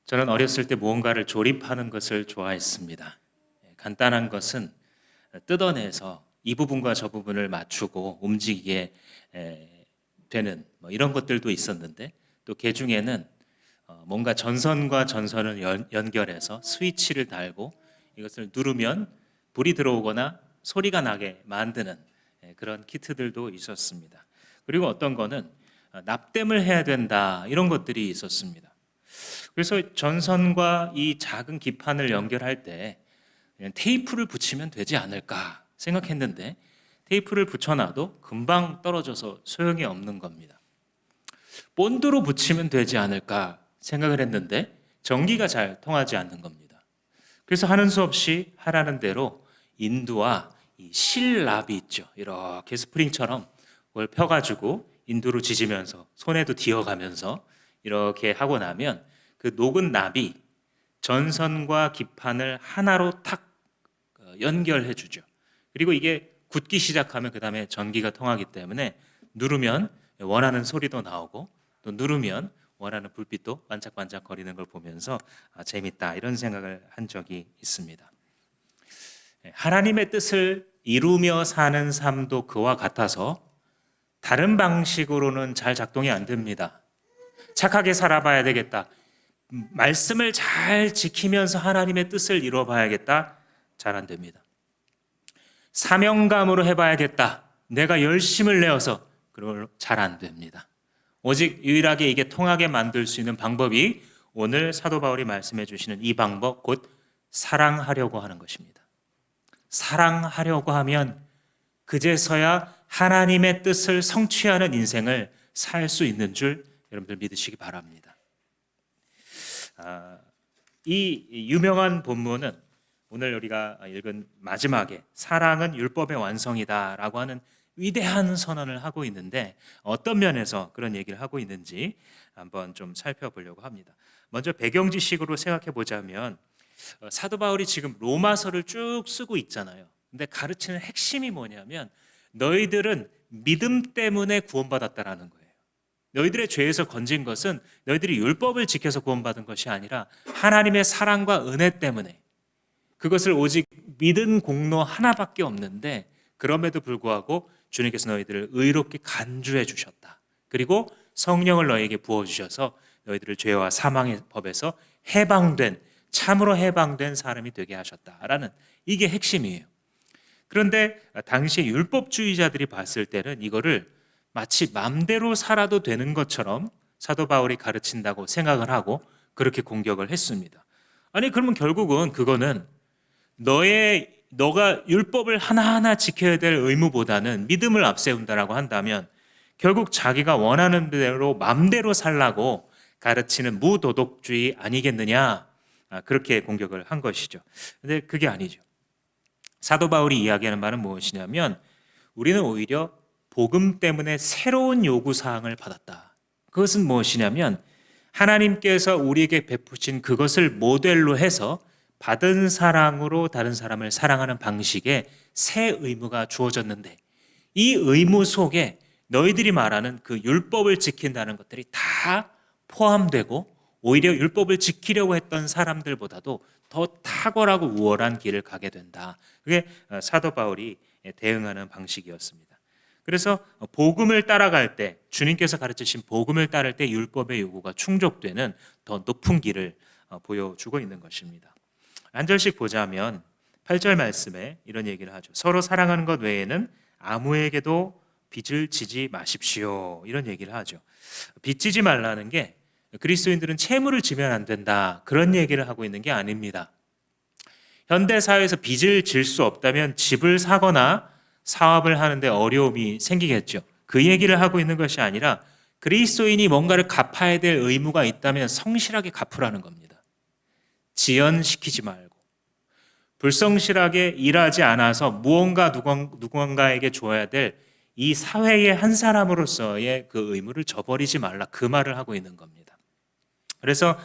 저는 어렸을 때 무언가를 조립하는 것을 좋아했습니다. 간단한 것은 뜯어내서 이 부분과 저 부분을 맞추고 움직이게 되는 이런 것들도 있었는데, 또 그 중에는 뭔가 전선과 전선을 연결해서 스위치를 달고 이것을 누르면 불이 들어오거나 소리가 나게 만드는 그런 키트들도 있었습니다. 그리고 어떤 거는 납땜을 해야 된다, 이런 것들이 있었습니다. 그래서 전선과 이 작은 기판을 연결할 때 그냥 테이프를 붙이면 되지 않을까 생각했는데, 테이프를 붙여놔도 금방 떨어져서 소용이 없는 겁니다. 본드로 붙이면 되지 않을까 생각을 했는데 전기가 잘 통하지 않는 겁니다. 그래서 하는 수 없이 하라는 대로 인두와 이 실납이 있죠. 이렇게 스프링처럼 그걸 펴가지고 인두로 지지면서 손에도 뒤어가면서 이렇게 하고 나면 그 녹은 납이 전선과 기판을 하나로 탁 연결해 주죠. 그리고 이게 굳기 시작하면 그 다음에 전기가 통하기 때문에 누르면 원하는 소리도 나오고, 또 누르면 원하는 불빛도 반짝반짝 거리는 걸 보면서 재밌다, 이런 생각을 한 적이 있습니다. 하나님의 뜻을 이루며 사는 삶도 그와 같아서 다른 방식으로는 잘 작동이 안 됩니다. 착하게 살아봐야 되겠다, 말씀을 잘 지키면서 하나님의 뜻을 이루어봐야겠다, 잘 안 됩니다. 사명감으로 해봐야겠다, 내가 열심을 내어서, 그걸 잘 안 됩니다. 오직 유일하게 이게 통하게 만들 수 있는 방법이 오늘 사도 바울이 말씀해 주시는 이 방법, 곧 사랑하려고 하는 것입니다. 사랑하려고 하면 그제서야 하나님의 뜻을 성취하는 인생을 살 수 있는 줄 여러분들 믿으시기 바랍니다. 이 유명한 본문은 오늘 우리가 읽은 마지막에 사랑은 율법의 완성이다라고 하는 위대한 선언을 하고 있는데, 어떤 면에서 그런 얘기를 하고 있는지 한번 좀 살펴보려고 합니다. 먼저 배경 지식으로 생각해 보자면, 사도 바울이 지금 로마서를 쭉 쓰고 있잖아요. 근데 가르치는 핵심이 뭐냐면, 너희들은 믿음 때문에 구원받았다라는 거예요. 너희들의 죄에서 건진 것은 너희들이 율법을 지켜서 구원받은 것이 아니라 하나님의 사랑과 은혜 때문에, 그것을 오직 믿은 공로 하나밖에 없는데 그럼에도 불구하고 주님께서 너희들을 의롭게 간주해 주셨다. 그리고 성령을 너희에게 부어주셔서 너희들을 죄와 사망의 법에서 해방된, 참으로 해방된 사람이 되게 하셨다라는, 이게 핵심이에요. 그런데 당시 율법주의자들이 봤을 때는 이거를 마치 맘대로 살아도 되는 것처럼 사도 바울이 가르친다고 생각을 하고 그렇게 공격을 했습니다. 아니, 그러면 결국은 그거는 너가 율법을 하나하나 지켜야 될 의무보다는 믿음을 앞세운다라고 한다면 결국 자기가 원하는 대로 맘대로 살라고 가르치는 무도덕주의 아니겠느냐, 그렇게 공격을 한 것이죠. 근데 그게 아니죠. 사도 바울이 이야기하는 바는 무엇이냐면, 우리는 오히려 복음 때문에 새로운 요구사항을 받았다. 그것은 무엇이냐면, 하나님께서 우리에게 베푸신 그것을 모델로 해서 받은 사랑으로 다른 사람을 사랑하는 방식의 새 의무가 주어졌는데, 이 의무 속에 너희들이 말하는 그 율법을 지킨다는 것들이 다 포함되고, 오히려 율법을 지키려고 했던 사람들보다도 더 탁월하고 우월한 길을 가게 된다. 그게 사도 바울이 대응하는 방식이었습니다. 그래서 복음을 따라갈 때, 주님께서 가르치신 복음을 따를 때 율법의 요구가 충족되는 더 높은 길을 보여주고 있는 것입니다. 한 절씩 보자면 8절 말씀에 이런 얘기를 하죠. 서로 사랑하는 것 외에는 아무에게도 빚을 지지 마십시오, 이런 얘기를 하죠. 빚 지지 말라는 게 그리스도인들은 채무를 지면 안 된다, 그런 얘기를 하고 있는 게 아닙니다. 현대 사회에서 빚을 질 수 없다면 집을 사거나 사업을 하는데 어려움이 생기겠죠. 그 얘기를 하고 있는 것이 아니라 그리스도인이 뭔가를 갚아야 될 의무가 있다면 성실하게 갚으라는 겁니다. 지연시키지 말고, 불성실하게 일하지 않아서 무언가 누군가에게 줘야 될 이 사회의 한 사람으로서의 그 의무를 저버리지 말라, 그 말을 하고 있는 겁니다. 그래서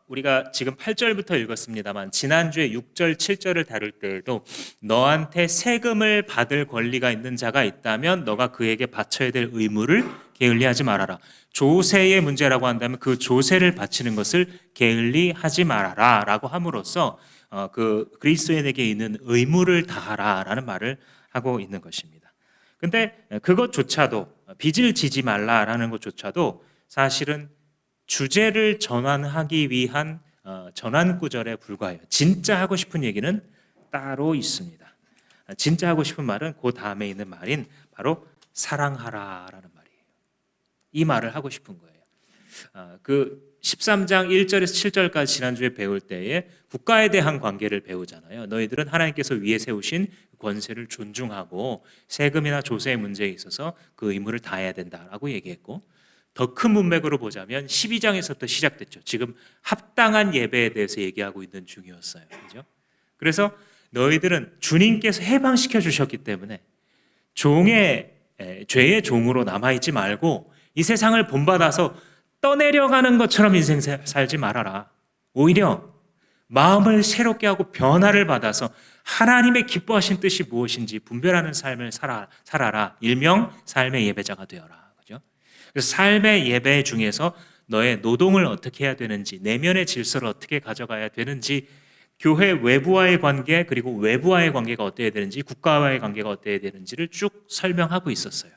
우리가 지금 8절부터 읽었습니다만, 지난주에 6절, 7절을 다룰 때에도 너한테 세금을 받을 권리가 있는 자가 있다면 너가 그에게 바쳐야 될 의무를 게을리하지 말아라. 조세의 문제라고 한다면 그 조세를 바치는 것을 게을리하지 말아라 라고 함으로써 그 그리스도인에게 있는 의무를 다하라라는 말을 하고 있는 것입니다. 근데 그것조차도 빚을 지지 말라라는 것조차도 사실은 주제를 전환하기 위한 전환 구절에 불과해요. 진짜 하고 싶은 얘기는 따로 있습니다. 진짜 하고 싶은 말은 그 다음에 있는 말인 바로 사랑하라라는 말이에요. 이 말을 하고 싶은 거예요. 그 13장 1절에서 7절까지 지난주에 배울 때에 국가에 대한 관계를 배우잖아요. 너희들은 하나님께서 위에 세우신 권세를 존중하고 세금이나 조세의 문제에 있어서 그 의무를 다해야 된다라고 얘기했고, 더 큰 문맥으로 보자면 12장에서부터 시작됐죠. 지금 합당한 예배에 대해서 얘기하고 있는 중이었어요. 그죠? 그래서 너희들은 주님께서 해방시켜 주셨기 때문에 죄의 종으로 남아있지 말고 이 세상을 본받아서 떠내려가는 것처럼 인생 살지 말아라. 오히려 마음을 새롭게 하고 변화를 받아서 하나님의 기뻐하신 뜻이 무엇인지 분별하는 삶을 살아라. 일명 삶의 예배자가 되어라. 그죠? 그래서 삶의 예배 중에서 너의 노동을 어떻게 해야 되는지, 내면의 질서를 어떻게 가져가야 되는지, 교회 외부와의 관계 그리고 외부와의 관계가 어때야 되는지, 국가와의 관계가 어때야 되는지를 쭉 설명하고 있었어요.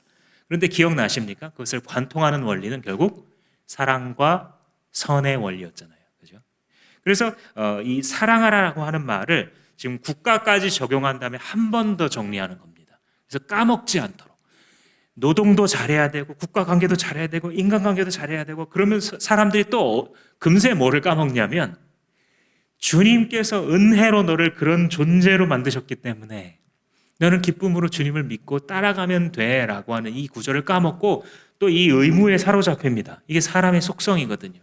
그런데 기억나십니까? 그것을 관통하는 원리는 결국 사랑과 선의 원리였잖아요. 그죠? 그래서 이 사랑하라고 하는 말을 지금 국가까지 적용한 다음에 한 번 더 정리하는 겁니다. 그래서 까먹지 않도록 노동도 잘해야 되고 국가 관계도 잘해야 되고 인간관계도 잘해야 되고, 그러면 사람들이 또 금세 뭐를 까먹냐면 주님께서 은혜로 너를 그런 존재로 만드셨기 때문에 너는 기쁨으로 주님을 믿고 따라가면 돼 라고 하는 이 구절을 까먹고 또 이 의무에 사로잡힙니다. 이게 사람의 속성이거든요.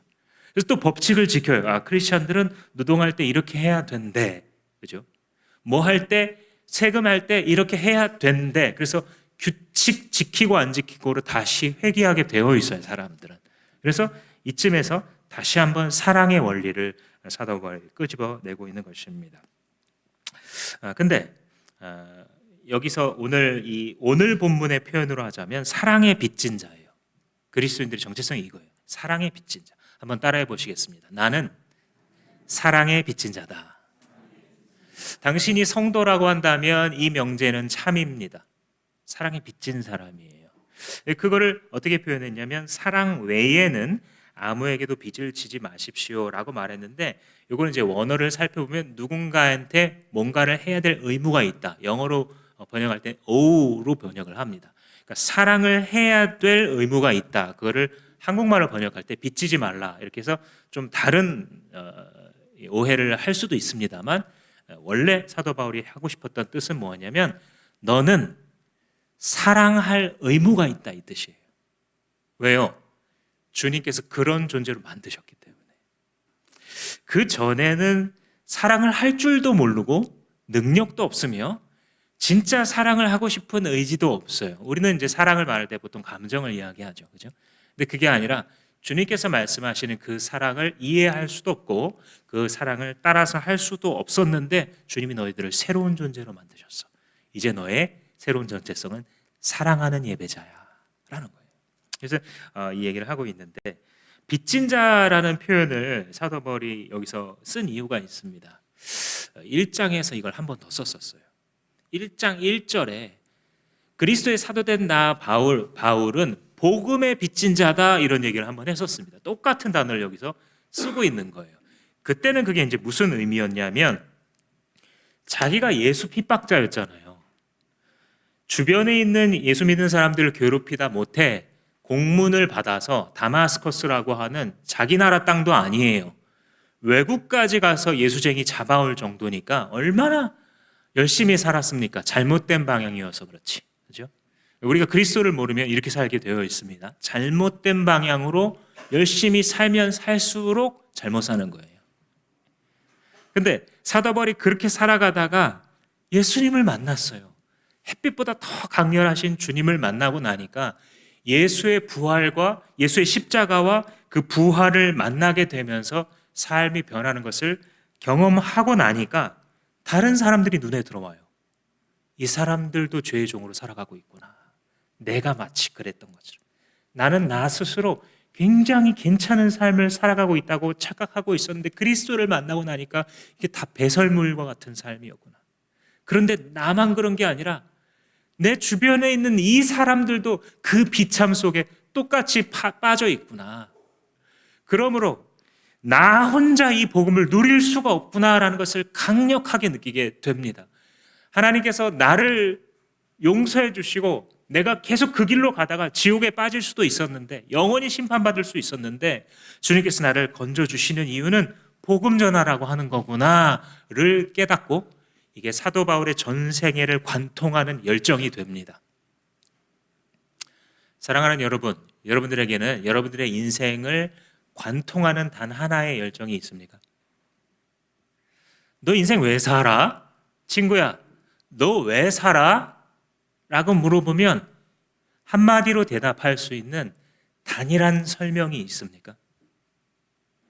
그래서 또 법칙을 지켜요. 크리스찬들은 노동할 때 이렇게 해야 된대. 그죠? 뭐 할 때, 세금할 때 이렇게 해야 된대. 그래서 규칙 지키고 안 지키고로 다시 회귀하게 되어 있어요, 사람들은. 그래서 이쯤에서 다시 한번 사랑의 원리를 사도 바울이 끄집어내고 있는 것입니다. 근데 여기서 오늘 본문의 표현으로 하자면 사랑의 빚진 자예요. 그리스도인들의 정체성이 이거예요. 사랑의 빚진 자. 한번 따라해 보시겠습니다. 나는 사랑의 빚진 자다. 당신이 성도라고 한다면 이 명제는 참입니다. 사랑에 빚진 사람이에요. 그거를 어떻게 표현했냐면 사랑 외에는 아무에게도 빚을 지지 마십시오라고 말했는데, 이거는 이제 원어를 살펴보면 누군가한테 뭔가를 해야 될 의무가 있다. 영어로 번역할 때 ow로 번역을 합니다. 그러니까 사랑을 해야 될 의무가 있다. 그거를 한국말로 번역할 때 빚지지 말라 이렇게 해서 좀 다른 오해를 할 수도 있습니다만, 원래 사도 바울이 하고 싶었던 뜻은 뭐냐면 너는 사랑할 의무가 있다 이 뜻이에요. 왜요? 주님께서 그런 존재로 만드셨기 때문에. 그 전에는 사랑을 할 줄도 모르고 능력도 없으며 진짜 사랑을 하고 싶은 의지도 없어요. 우리는 이제 사랑을 말할 때 보통 감정을 이야기하죠. 그죠? 근데 그게 아니라 주님께서 말씀하시는 그 사랑을 이해할 수도 없고 그 사랑을 따라서 할 수도 없었는데 주님이 너희들을 새로운 존재로 만드셨어. 이제 너의 새로운 정체성은 사랑하는 예배자야 라는 거예요. 그래서 이 얘기를 하고 있는데, 빚진 자라는 표현을 사도 바울이 여기서 쓴 이유가 있습니다. 1장에서 이걸 한 번 더 썼었어요. 1장 1절에 그리스도의 사도된 나 바울은 복음의 빚진 자다 이런 얘기를 한번 했었습니다. 똑같은 단어를 여기서 쓰고 있는 거예요. 그때는 그게 이제 무슨 의미였냐면 자기가 예수 핍박자였잖아요. 주변에 있는 예수 믿는 사람들을 괴롭히다 못해 공문을 받아서 다마스커스라고 하는 자기 나라 땅도 아니에요. 외국까지 가서 예수쟁이 잡아올 정도니까 얼마나 열심히 살았습니까? 잘못된 방향이어서 그렇지. 그죠? 우리가 그리스도를 모르면 이렇게 살게 되어 있습니다. 잘못된 방향으로 열심히 살면 살수록 잘못 사는 거예요. 근데 사도 바울이 그렇게 살아가다가 예수님을 만났어요. 햇빛보다 더 강렬하신 주님을 만나고 나니까 예수의 부활과 예수의 십자가와 그 부활을 만나게 되면서 삶이 변하는 것을 경험하고 나니까 다른 사람들이 눈에 들어와요. 이 사람들도 죄의 종으로 살아가고 있구나. 내가 마치 그랬던 것처럼. 나는 나 스스로 굉장히 괜찮은 삶을 살아가고 있다고 착각하고 있었는데 그리스도를 만나고 나니까 이게 다 배설물과 같은 삶이었구나. 그런데 나만 그런 게 아니라 내 주변에 있는 이 사람들도 그 비참 속에 똑같이 빠져 있구나. 그러므로 나 혼자 이 복음을 누릴 수가 없구나라는 것을 강력하게 느끼게 됩니다. 하나님께서 나를 용서해 주시고 내가 계속 그 길로 가다가 지옥에 빠질 수도 있었는데, 영원히 심판받을 수 있었는데, 주님께서 나를 건져주시는 이유는 복음 전하라고 하는 거구나를 깨닫고, 이게 사도 바울의 전생애를 관통하는 열정이 됩니다. 사랑하는 여러분, 여러분들에게는 여러분들의 인생을 관통하는 단 하나의 열정이 있습니까? 너 인생 왜 살아? 친구야, 너 왜 살아? 라고 물어보면 한마디로 대답할 수 있는 단일한 설명이 있습니까?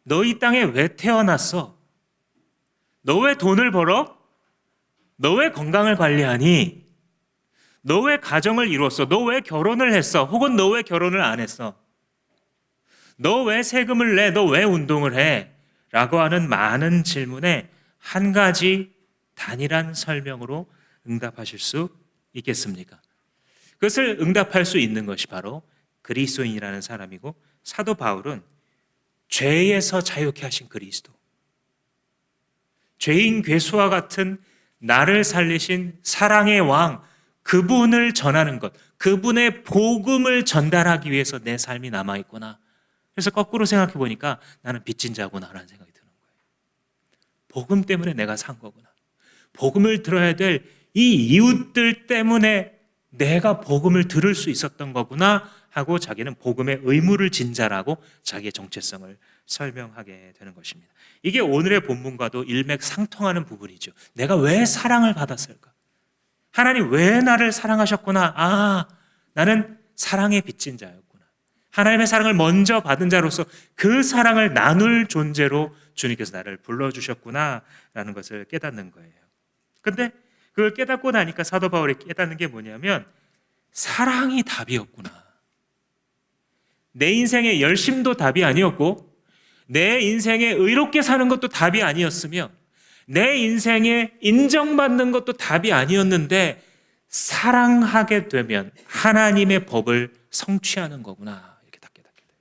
너 이 땅에 왜 태어났어? 너 왜 돈을 벌어? 너 왜 건강을 관리하니? 너 왜 가정을 이뤘어? 너 왜 결혼을 했어? 혹은 너 왜 결혼을 안 했어? 너 왜 세금을 내? 너 왜 운동을 해? 라고 하는 많은 질문에 한 가지 단일한 설명으로 응답하실 수 있겠습니까? 그것을 응답할 수 있는 것이 바로 그리스도인이라는 사람이고, 사도 바울은 죄에서 자유케 하신 그리스도, 죄인 괴수와 같은 나를 살리신 사랑의 왕, 그분을 전하는 것, 그분의 복음을 전달하기 위해서 내 삶이 남아있구나. 그래서 거꾸로 생각해 보니까 나는 빚진 자구나라는 생각이 드는 거예요. 복음 때문에 내가 산 거구나. 복음을 들어야 될 이 이웃들 때문에 내가 복음을 들을 수 있었던 거구나 하고 자기는 복음의 의무를 진자라고 자기의 정체성을 설명하게 되는 것입니다. 이게 오늘의 본문과도 일맥상통하는 부분이죠. 내가 왜 사랑을 받았을까? 하나님 왜 나를 사랑하셨구나. 나는 사랑에 빚진 자였구나. 하나님의 사랑을 먼저 받은 자로서 그 사랑을 나눌 존재로 주님께서 나를 불러주셨구나라는 것을 깨닫는 거예요. 근데 그걸 깨닫고 나니까 사도 바울이 깨닫는 게 뭐냐면 사랑이 답이었구나. 내 인생의 열심도 답이 아니었고, 내 인생에 의롭게 사는 것도 답이 아니었으며, 내 인생에 인정받는 것도 답이 아니었는데, 사랑하게 되면 하나님의 법을 성취하는 거구나, 이렇게 딱 깨닫게 돼요.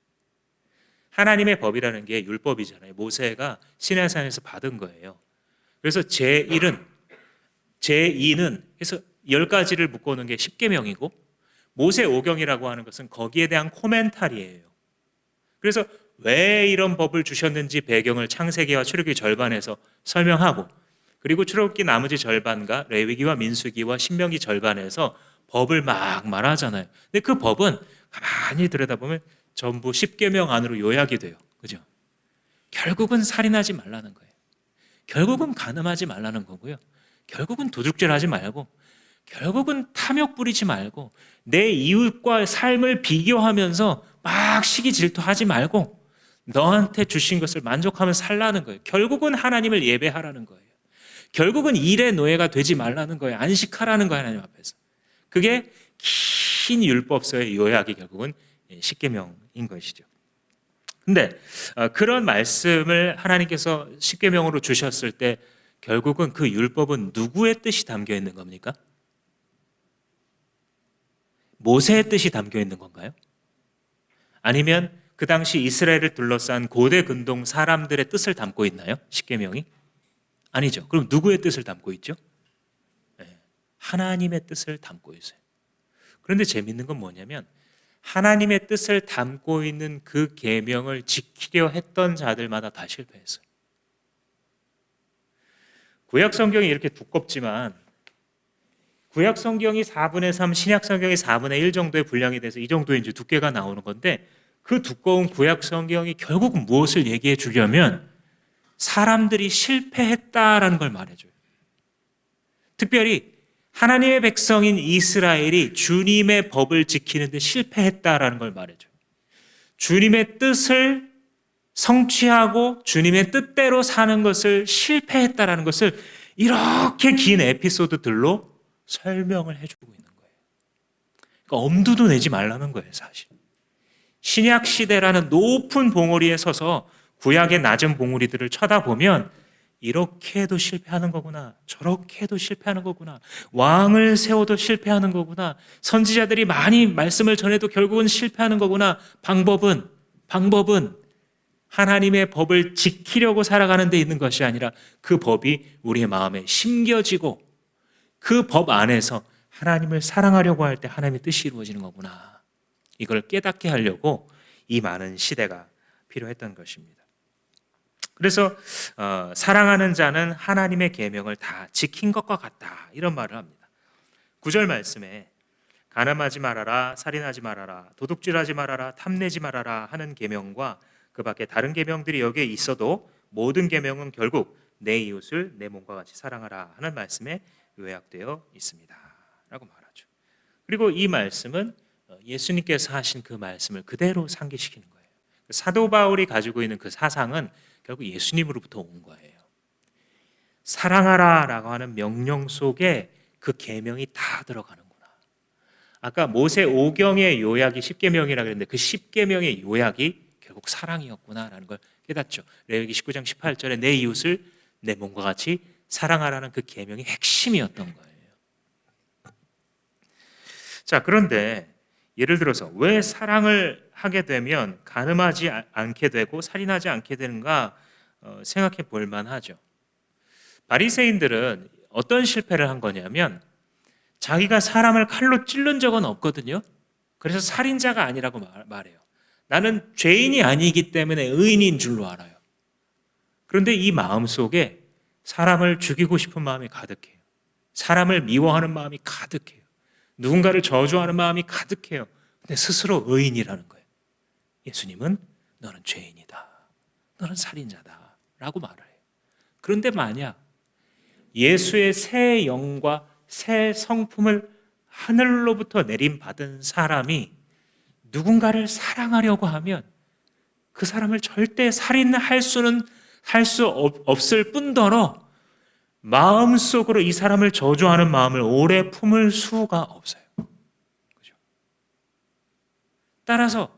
하나님의 법이라는 게 율법이잖아요. 모세가 시내산에서 받은 거예요. 그래서 제1은 그래서 10가지를 묶어놓은 게 십계명이고, 모세 오경이라고 하는 것은 거기에 대한 코멘타리예요. 그래서 왜 이런 법을 주셨는지 배경을 창세기와 출애굽기 절반에서 설명하고, 그리고 출애굽기 나머지 절반과 레위기와 민수기와 신명기 절반에서 법을 막 말하잖아요. 근데 그 법은 가만히 들여다보면 전부 십계명 안으로 요약이 돼요. 그죠? 결국은 살인하지 말라는 거예요. 결국은 간음하지 말라는 거고요. 결국은 도둑질 하지 말고, 결국은 탐욕 부리지 말고, 내 이웃과 삶을 비교하면서 막 시기 질투하지 말고 너한테 주신 것을 만족하면서 살라는 거예요. 결국은 하나님을 예배하라는 거예요. 결국은 일의 노예가 되지 말라는 거예요. 안식하라는 거예요, 하나님 앞에서. 그게 긴 율법서의 요약이 결국은 십계명인 것이죠. 근데 그런 말씀을 하나님께서 십계명으로 주셨을 때 결국은 그 율법은 누구의 뜻이 담겨 있는 겁니까? 모세의 뜻이 담겨 있는 건가요? 아니면 그 당시 이스라엘을 둘러싼 고대 근동 사람들의 뜻을 담고 있나요? 십계명이? 아니죠. 그럼 누구의 뜻을 담고 있죠? 하나님의 뜻을 담고 있어요. 그런데 재밌는 건 뭐냐면 하나님의 뜻을 담고 있는 그 계명을 지키려 했던 자들마다 다 실패했어요. 구약 성경이 이렇게 두껍지만 구약 성경이 4분의 3, 신약 성경이 4분의 1 정도의 분량이 돼서 이 정도의 이제 두께가 나오는 건데, 그 두꺼운 구약 성경이 결국 무엇을 얘기해 주려면 사람들이 실패했다라는 걸 말해줘요. 특별히 하나님의 백성인 이스라엘이 주님의 법을 지키는데 실패했다라는 걸 말해줘요. 주님의 뜻을 성취하고 주님의 뜻대로 사는 것을 실패했다라는 것을 이렇게 긴 에피소드들로 설명을 해주고 있는 거예요. 그러니까 엄두도 내지 말라는 거예요, 사실. 신약 시대라는 높은 봉우리에 서서 구약의 낮은 봉우리들을 쳐다보면 이렇게 해도 실패하는 거구나. 저렇게 해도 실패하는 거구나. 왕을 세워도 실패하는 거구나. 선지자들이 많이 말씀을 전해도 결국은 실패하는 거구나. 방법은 하나님의 법을 지키려고 살아가는 데 있는 것이 아니라 그 법이 우리의 마음에 심겨지고 그 법 안에서 하나님을 사랑하려고 할 때 하나님의 뜻이 이루어지는 거구나. 이걸 깨닫게 하려고 이 많은 시대가 필요했던 것입니다. 그래서 사랑하는 자는 하나님의 계명을 다 지킨 것과 같다, 이런 말을 합니다. 9절 말씀에 간음하지 말아라, 살인하지 말아라, 도둑질하지 말아라, 탐내지 말아라 하는 계명과 그 밖에 다른 계명들이 여기에 있어도 모든 계명은 결국 내 이웃을 내 몸과 같이 사랑하라 하는 말씀에 요약되어 있습니다 라고 말하죠. 그리고 이 말씀은 예수님께서 하신 그 말씀을 그대로 상기시키는 거예요. 사도 바울이 가지고 있는 그 사상은 결국 예수님으로부터 온 거예요. 사랑하라라고 하는 명령 속에 그 계명이 다 들어가는구나. 아까 모세 5경의 요약이 10계명이라고 그랬는데 그 10계명의 요약이 결국 사랑이었구나라는 걸 깨닫죠. 레위기 19장 18절에 내 이웃을 내 몸과 같이 사랑하라는 그 계명이 핵심이었던 거예요. 자, 그런데 예를 들어서 왜 사랑을 하게 되면 간음하지 않게 되고 살인하지 않게 되는가 생각해 볼 만하죠. 바리새인들은 어떤 실패를 한 거냐면 자기가 사람을 칼로 찌른 적은 없거든요. 그래서 살인자가 아니라고 말해요. 나는 죄인이 아니기 때문에 의인인 줄로 알아요. 그런데 이 마음 속에 사람을 죽이고 싶은 마음이 가득해요. 사람을 미워하는 마음이 가득해요. 누군가를 저주하는 마음이 가득해요. 근데 스스로 의인이라는 거예요. 예수님은 너는 죄인이다, 너는 살인자다 라고 말을 해요. 그런데 만약 예수의 새 영과 새 성품을 하늘로부터 내림받은 사람이 누군가를 사랑하려고 하면 그 사람을 절대 살인할 수 없을 뿐더러 마음속으로 이 사람을 저주하는 마음을 오래 품을 수가 없어요. 그죠? 따라서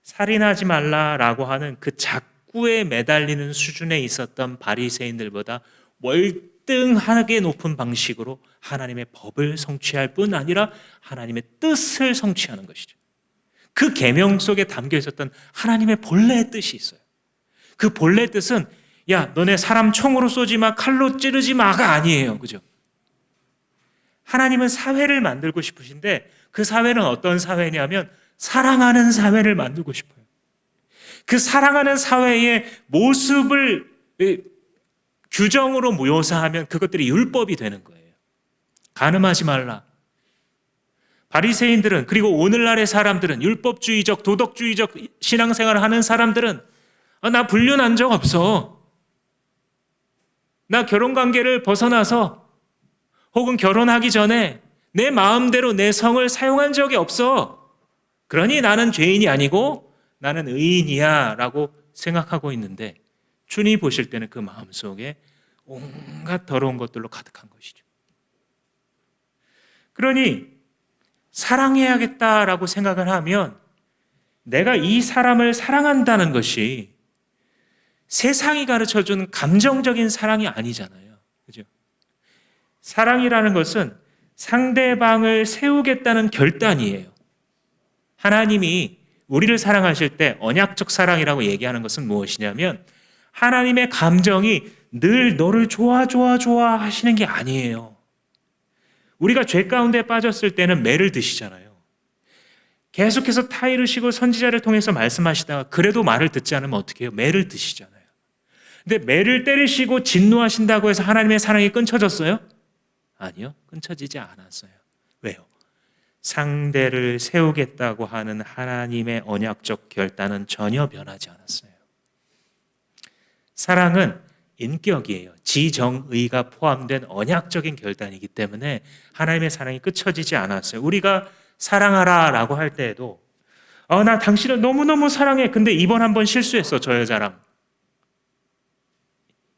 살인하지 말라라고 하는 그 작구에 매달리는 수준에 있었던 바리새인들보다 월등하게 높은 방식으로 하나님의 법을 성취할 뿐 아니라 하나님의 뜻을 성취하는 것이죠. 그 계명 속에 담겨 있었던 하나님의 본래의 뜻이 있어요. 그 본래 뜻은 야, 너네 사람 총으로 쏘지 마, 칼로 찌르지 마가 아니에요. 그죠? 하나님은 사회를 만들고 싶으신데 그 사회는 어떤 사회냐면 사랑하는 사회를 만들고 싶어요. 그 사랑하는 사회의 모습을 규정으로 묘사하면 그것들이 율법이 되는 거예요. 간음하지 말라. 바리새인들은, 그리고 오늘날의 사람들은, 율법주의적, 도덕주의적 신앙생활을 하는 사람들은 나 불륜한 적 없어. 나 결혼관계를 벗어나서 혹은 결혼하기 전에 내 마음대로 내 성을 사용한 적이 없어. 그러니 나는 죄인이 아니고 나는 의인이야 라고 생각하고 있는데 주님이 보실 때는 그 마음속에 온갖 더러운 것들로 가득한 것이죠. 그러니 사랑해야겠다라고 생각을 하면 내가 이 사람을 사랑한다는 것이 세상이 가르쳐준 감정적인 사랑이 아니잖아요. 그죠? 사랑이라는 것은 상대방을 세우겠다는 결단이에요. 하나님이 우리를 사랑하실 때 언약적 사랑이라고 얘기하는 것은 무엇이냐면 하나님의 감정이 늘 너를 좋아 하시는 게 아니에요. 우리가 죄 가운데 빠졌을 때는 매를 드시잖아요. 계속해서 타이르시고 선지자를 통해서 말씀하시다가 그래도 말을 듣지 않으면 어떻게 해요? 매를 드시잖아요. 근데 매를 때리시고 진노하신다고 해서 하나님의 사랑이 끊쳐졌어요? 아니요, 끊쳐지지 않았어요. 왜요? 상대를 세우겠다고 하는 하나님의 언약적 결단은 전혀 변하지 않았어요. 사랑은 인격이에요. 지정의가 포함된 언약적인 결단이기 때문에 하나님의 사랑이 끊쳐지지 않았어요. 우리가 사랑하라 라고 할 때에도 나 당신을 너무너무 사랑해. 근데 이번 한번 실수했어, 저 여자랑.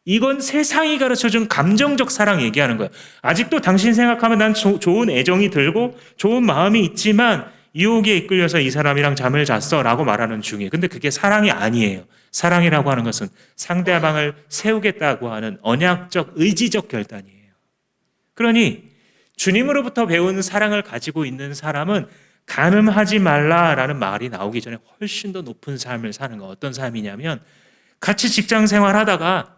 이건 세상이 가르쳐준 감정적 사랑 얘기하는 거예요. 아직도 당신 생각하면 난 좋은 애정이 들고 좋은 마음이 있지만 유혹에 이끌려서 이 사람이랑 잠을 잤어 라고 말하는 중에, 근데 그게 사랑이 아니에요. 사랑이라고 하는 것은 상대방을 세우겠다고 하는 언약적 의지적 결단이에요. 그러니 주님으로부터 배운 사랑을 가지고 있는 사람은 간음하지 말라라는 말이 나오기 전에 훨씬 더 높은 삶을 사는 거. 어떤 삶이냐면, 같이 직장 생활하다가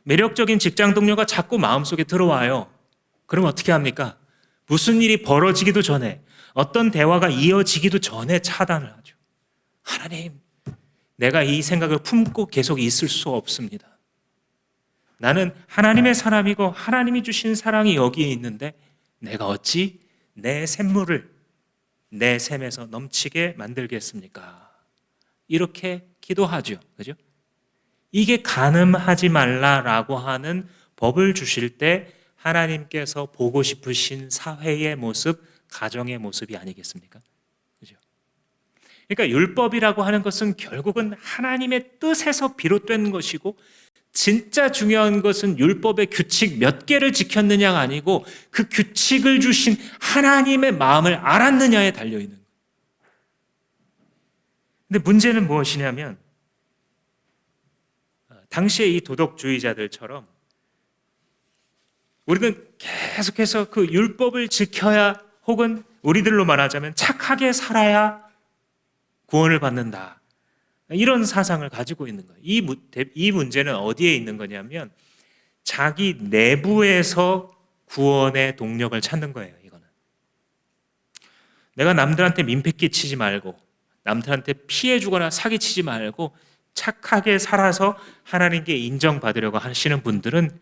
매력적인 직장 동료가 자꾸 마음속에 들어와요. 그럼 어떻게 합니까? 무슨 일이 벌어지기도 전에, 어떤 대화가 이어지기도 전에 차단을 하죠. 하나님, 내가 이 생각을 품고 계속 있을 수 없습니다. 나는 하나님의 사람이고 하나님이 주신 사랑이 여기에 있는데 내가 어찌 내 샘물을 내 샘에서 넘치게 만들겠습니까? 이렇게 기도하죠. 그죠? 이게 간음하지 말라라고 하는 법을 주실 때 하나님께서 보고 싶으신 사회의 모습, 가정의 모습이 아니겠습니까? 그죠? 그러니까 율법이라고 하는 것은 결국은 하나님의 뜻에서 비롯된 것이고, 진짜 중요한 것은 율법의 규칙 몇 개를 지켰느냐가 아니고 그 규칙을 주신 하나님의 마음을 알았느냐에 달려 있는 거예요. 근데 문제는 무엇이냐면, 당시에 이 도덕주의자들처럼 우리는 계속해서 그 율법을 지켜야, 혹은 우리들로 말하자면 착하게 살아야 구원을 받는다, 이런 사상을 가지고 있는 거예요. 이 문제는 어디에 있는 거냐면 자기 내부에서 구원의 동력을 찾는 거예요. 이거는 내가 남들한테 민폐 끼치지 말고, 남들한테 피해 주거나 사기 치지 말고 착하게 살아서 하나님께 인정받으려고 하시는 분들은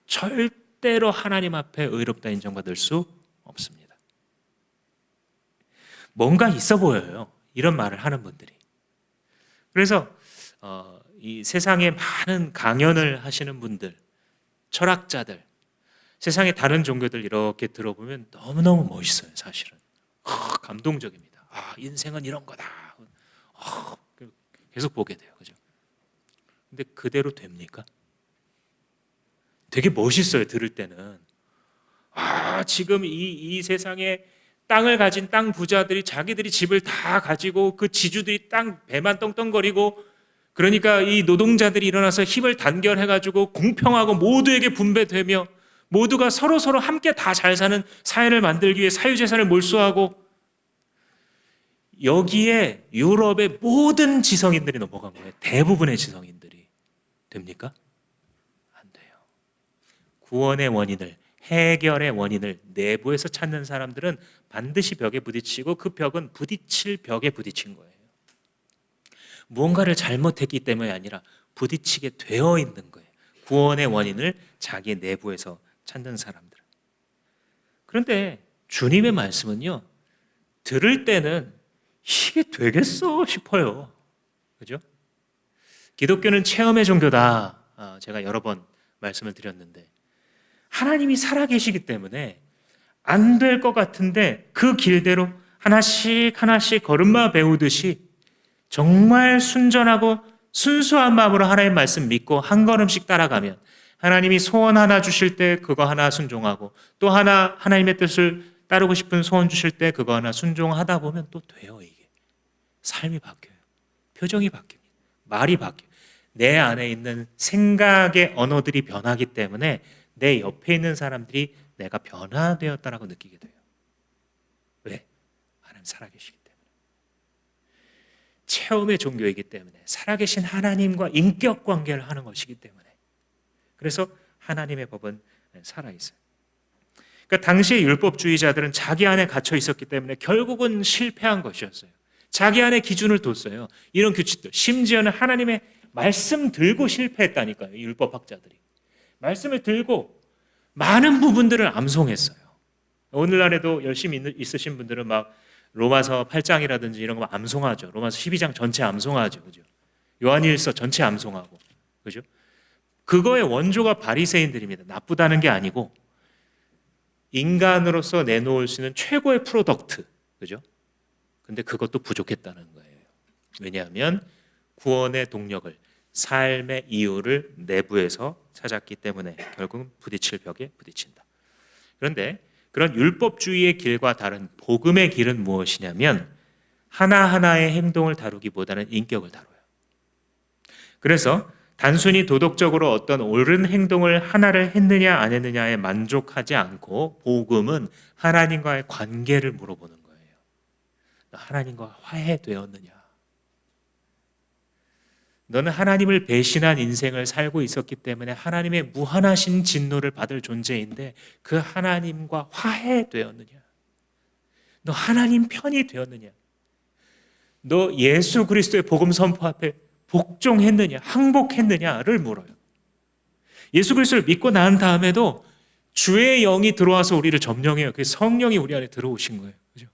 절대로 하나님 앞에 의롭다 인정받을 수 없습니다. 뭔가 있어 보여요, 이런 말을 하는 분들이. 그래서 이 세상에 많은 강연을 하시는 분들, 철학자들, 세상의 다른 종교들 이렇게 들어보면 너무너무 멋있어요. 사실은 감동적입니다. 인생은 이런 거다. 계속 보게 돼요. 그죠? 근데 그대로 됩니까? 되게 멋있어요. 들을 때는. 지금 이 세상에 땅을 가진 땅 부자들이 자기들이 집을 다 가지고 그 지주들이 땅 배만 떵떵거리고, 그러니까 이 노동자들이 일어나서 힘을 단결해가지고 공평하고 모두에게 분배되며 모두가 서로 함께 다 잘 사는 사회를 만들기 위해 사유재산을 몰수하고, 여기에 유럽의 모든 지성인들이 넘어간 거예요. 대부분의 지성인들이. 됩니까? 안 돼요. 구원의 원인을, 해결의 원인을 내부에서 찾는 사람들은 반드시 벽에 부딪히고, 그 벽은 부딪힐 벽에 부딪힌 거예요. 무언가를 잘못했기 때문이 아니라 부딪히게 되어 있는 거예요. 구원의 원인을 자기 내부에서 찾는 사람들. 그런데 주님의 말씀은요, 들을 때는 이게 되겠어 싶어요. 그죠? 기독교는 체험의 종교다. 제가 여러 번 말씀을 드렸는데, 하나님이 살아계시기 때문에 안 될 것 같은데 그 길대로 하나씩 하나씩 걸음마 배우듯이 정말 순전하고 순수한 마음으로 하나님의 말씀 믿고 한 걸음씩 따라가면, 하나님이 소원 하나 주실 때 그거 하나 순종하고, 또 하나님의 뜻을 따르고 싶은 소원 주실 때 그거 하나 순종하다 보면 또 돼요. 이게 삶이 바뀌어요. 표정이 바뀝니다. 말이 바뀌어요. 내 안에 있는 생각의 언어들이 변하기 때문에 내 옆에 있는 사람들이 내가 변화되었다라고 느끼게 돼요. 왜? 하나님 살아계시기 때문에. 체험의 종교이기 때문에, 살아계신 하나님과 인격 관계를 하는 것이기 때문에. 그래서 하나님의 법은 살아있어요. 그러니까 당시의 율법주의자들은 자기 안에 갇혀 있었기 때문에 결국은 실패한 것이었어요. 자기 안에 기준을 뒀어요. 이런 규칙들. 심지어는 하나님의 말씀 들고 실패했다니까요. 율법학자들이. 말씀을 들고 많은 부분들을 암송했어요. 오늘날에도 열심히 있으신 분들은 막 로마서 8장이라든지 이런 거 암송하죠. 로마서 12장 전체 암송하죠. 그죠? 요한일서 전체 암송하고. 그죠? 그거의 원조가 바리새인들입니다. 나쁘다는 게 아니고 인간으로서 내놓을 수 있는 최고의 프로덕트. 그죠? 근데 그것도 부족했다는 거예요. 왜냐하면 구원의 동력을, 삶의 이유를 내부에서 찾았기 때문에 결국은 부딪힐 벽에 부딪힌다. 그런데 그런 율법주의의 길과 다른 복음의 길은 무엇이냐면 하나하나의 행동을 다루기보다는 인격을 다뤄요. 그래서 단순히 도덕적으로 어떤 옳은 행동을 하나를 했느냐 안 했느냐에 만족하지 않고 복음은 하나님과의 관계를 물어보는 거예요. 너 하나님과 화해되었느냐? 너는 하나님을 배신한 인생을 살고 있었기 때문에 하나님의 무한하신 진노를 받을 존재인데 그 하나님과 화해되었느냐? 너 하나님 편이 되었느냐? 너 예수 그리스도의 복음 선포 앞에 복종했느냐, 항복했느냐를 물어요. 예수 그리스도를 믿고 난 다음에도 주의 영이 들어와서 우리를 점령해요. 그 성령이 우리 안에 들어오신 거예요. 그죠?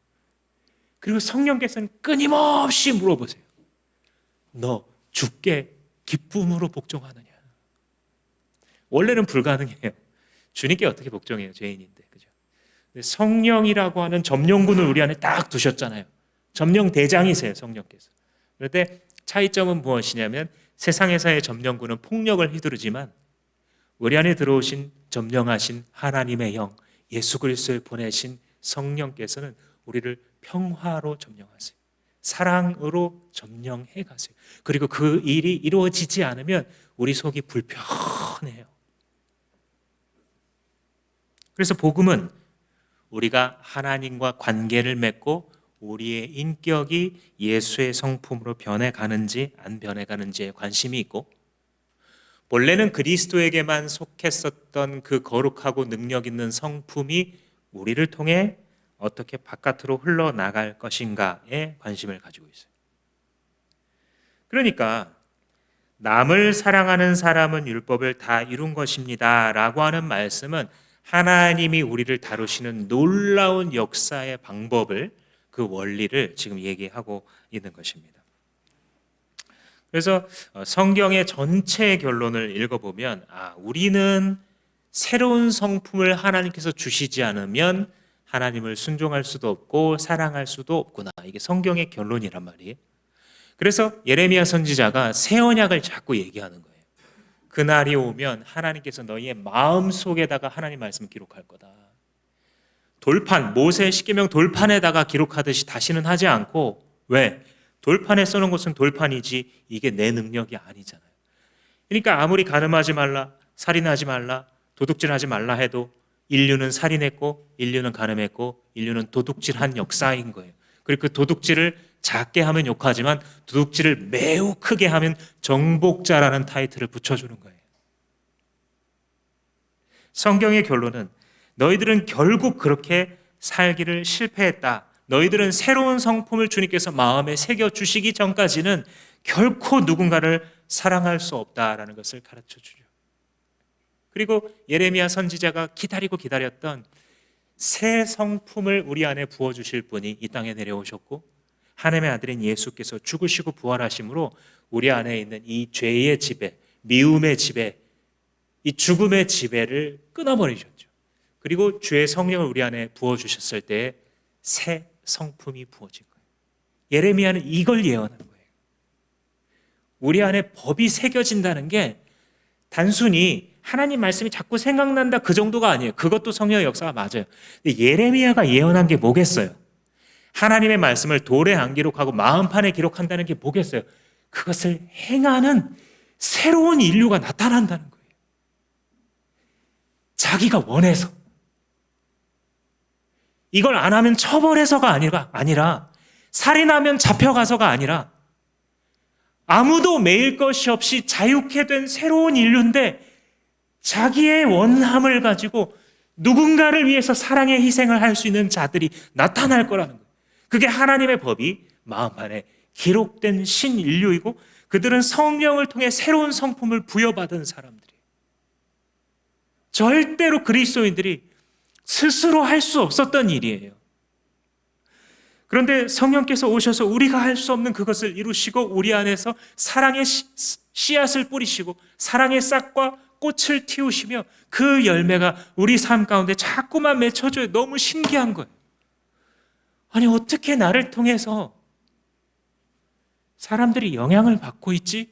그리고 성령께서는 끊임없이 물어보세요. 너 주께 기쁨으로 복종하느냐? 원래는 불가능해요. 주님께 어떻게 복종해요? 죄인인데. 그죠? 근데 성령이라고 하는 점령군을 우리 안에 딱 두셨잖아요. 점령 대장이세요, 성령께서. 그런데 차이점은 무엇이냐면 세상에서의 점령군은 폭력을 휘두르지만 우리 안에 들어오신 점령하신 하나님의 영, 예수 그리스도를 보내신 성령께서는 우리를 평화로 점령하세요. 사랑으로 점령해 가세요. 그리고 그 일이 이루어지지 않으면 우리 속이 불편해요. 그래서 복음은 우리가 하나님과 관계를 맺고 우리의 인격이 예수의 성품으로 변해가는지 안 변해가는지에 관심이 있고, 본래는 그리스도에게만 속했었던 그 거룩하고 능력 있는 성품이 우리를 통해 어떻게 바깥으로 흘러나갈 것인가에 관심을 가지고 있어요. 그러니까 남을 사랑하는 사람은 율법을 다 이룬 것입니다 라고 하는 말씀은 하나님이 우리를 다루시는 놀라운 역사의 방법을, 그 원리를 지금 얘기하고 있는 것입니다. 그래서 성경의 전체 결론을 읽어보면 우리는 새로운 성품을 하나님께서 주시지 않으면 하나님을 순종할 수도 없고 사랑할 수도 없구나. 이게 성경의 결론이란 말이에요. 그래서 예레미야 선지자가 새 언약을 자꾸 얘기하는 거예요. 그날이 오면 하나님께서 너희의 마음속에다가 하나님 말씀을 기록할 거다. 돌판, 모세 십계명 돌판에다가 기록하듯이 다시는 하지 않고, 왜? 돌판에 써놓은 것은 돌판이지 이게 내 능력이 아니잖아요. 그러니까 아무리 간음하지 말라, 살인하지 말라, 도둑질하지 말라 해도 인류는 살인했고 인류는 간음했고 인류는 도둑질한 역사인 거예요. 그리고 그 도둑질을 작게 하면 욕하지만 도둑질을 매우 크게 하면 정복자라는 타이틀을 붙여주는 거예요. 성경의 결론은 너희들은 결국 그렇게 살기를 실패했다. 너희들은 새로운 성품을 주님께서 마음에 새겨주시기 전까지는 결코 누군가를 사랑할 수 없다라는 것을 가르쳐주죠. 그리고 예레미야 선지자가 기다리고 기다렸던 새 성품을 우리 안에 부어주실 분이 이 땅에 내려오셨고, 하나님의 아들인 예수께서 죽으시고 부활하심으로 우리 안에 있는 이 죄의 지배, 미움의 지배, 이 죽음의 지배를 끊어버리셨죠. 그리고 주의 성령을 우리 안에 부어주셨을 때 새 성품이 부어진 거예요. 예레미야는 이걸 예언한 거예요. 우리 안에 법이 새겨진다는 게 단순히 하나님 말씀이 자꾸 생각난다 그 정도가 아니에요. 그것도 성령의 역사가 맞아요. 근데 예레미야가 예언한 게 뭐겠어요? 하나님의 말씀을 돌에 안 기록하고 마음판에 기록한다는 게 뭐겠어요? 그것을 행하는 새로운 인류가 나타난다는 거예요. 자기가 원해서. 이걸 안 하면 처벌해서가 아니라 살인하면 잡혀가서가 아니라 아무도 매일 것이 없이 자유케 된 새로운 인류인데 자기의 원함을 가지고 누군가를 위해서 사랑의 희생을 할 수 있는 자들이 나타날 거라는 거예요. 그게 하나님의 법이 마음판에 기록된 신인류이고 그들은 성령을 통해 새로운 성품을 부여받은 사람들이에요. 절대로 그리스도인들이 스스로 할 수 없었던 일이에요. 그런데 성령께서 오셔서 우리가 할 수 없는 그것을 이루시고 우리 안에서 사랑의 씨앗을 뿌리시고 사랑의 싹과 꽃을 틔우시며 그 열매가 우리 삶 가운데 자꾸만 맺혀져요. 너무 신기한 거예요. 아니 어떻게 나를 통해서 사람들이 영향을 받고 있지?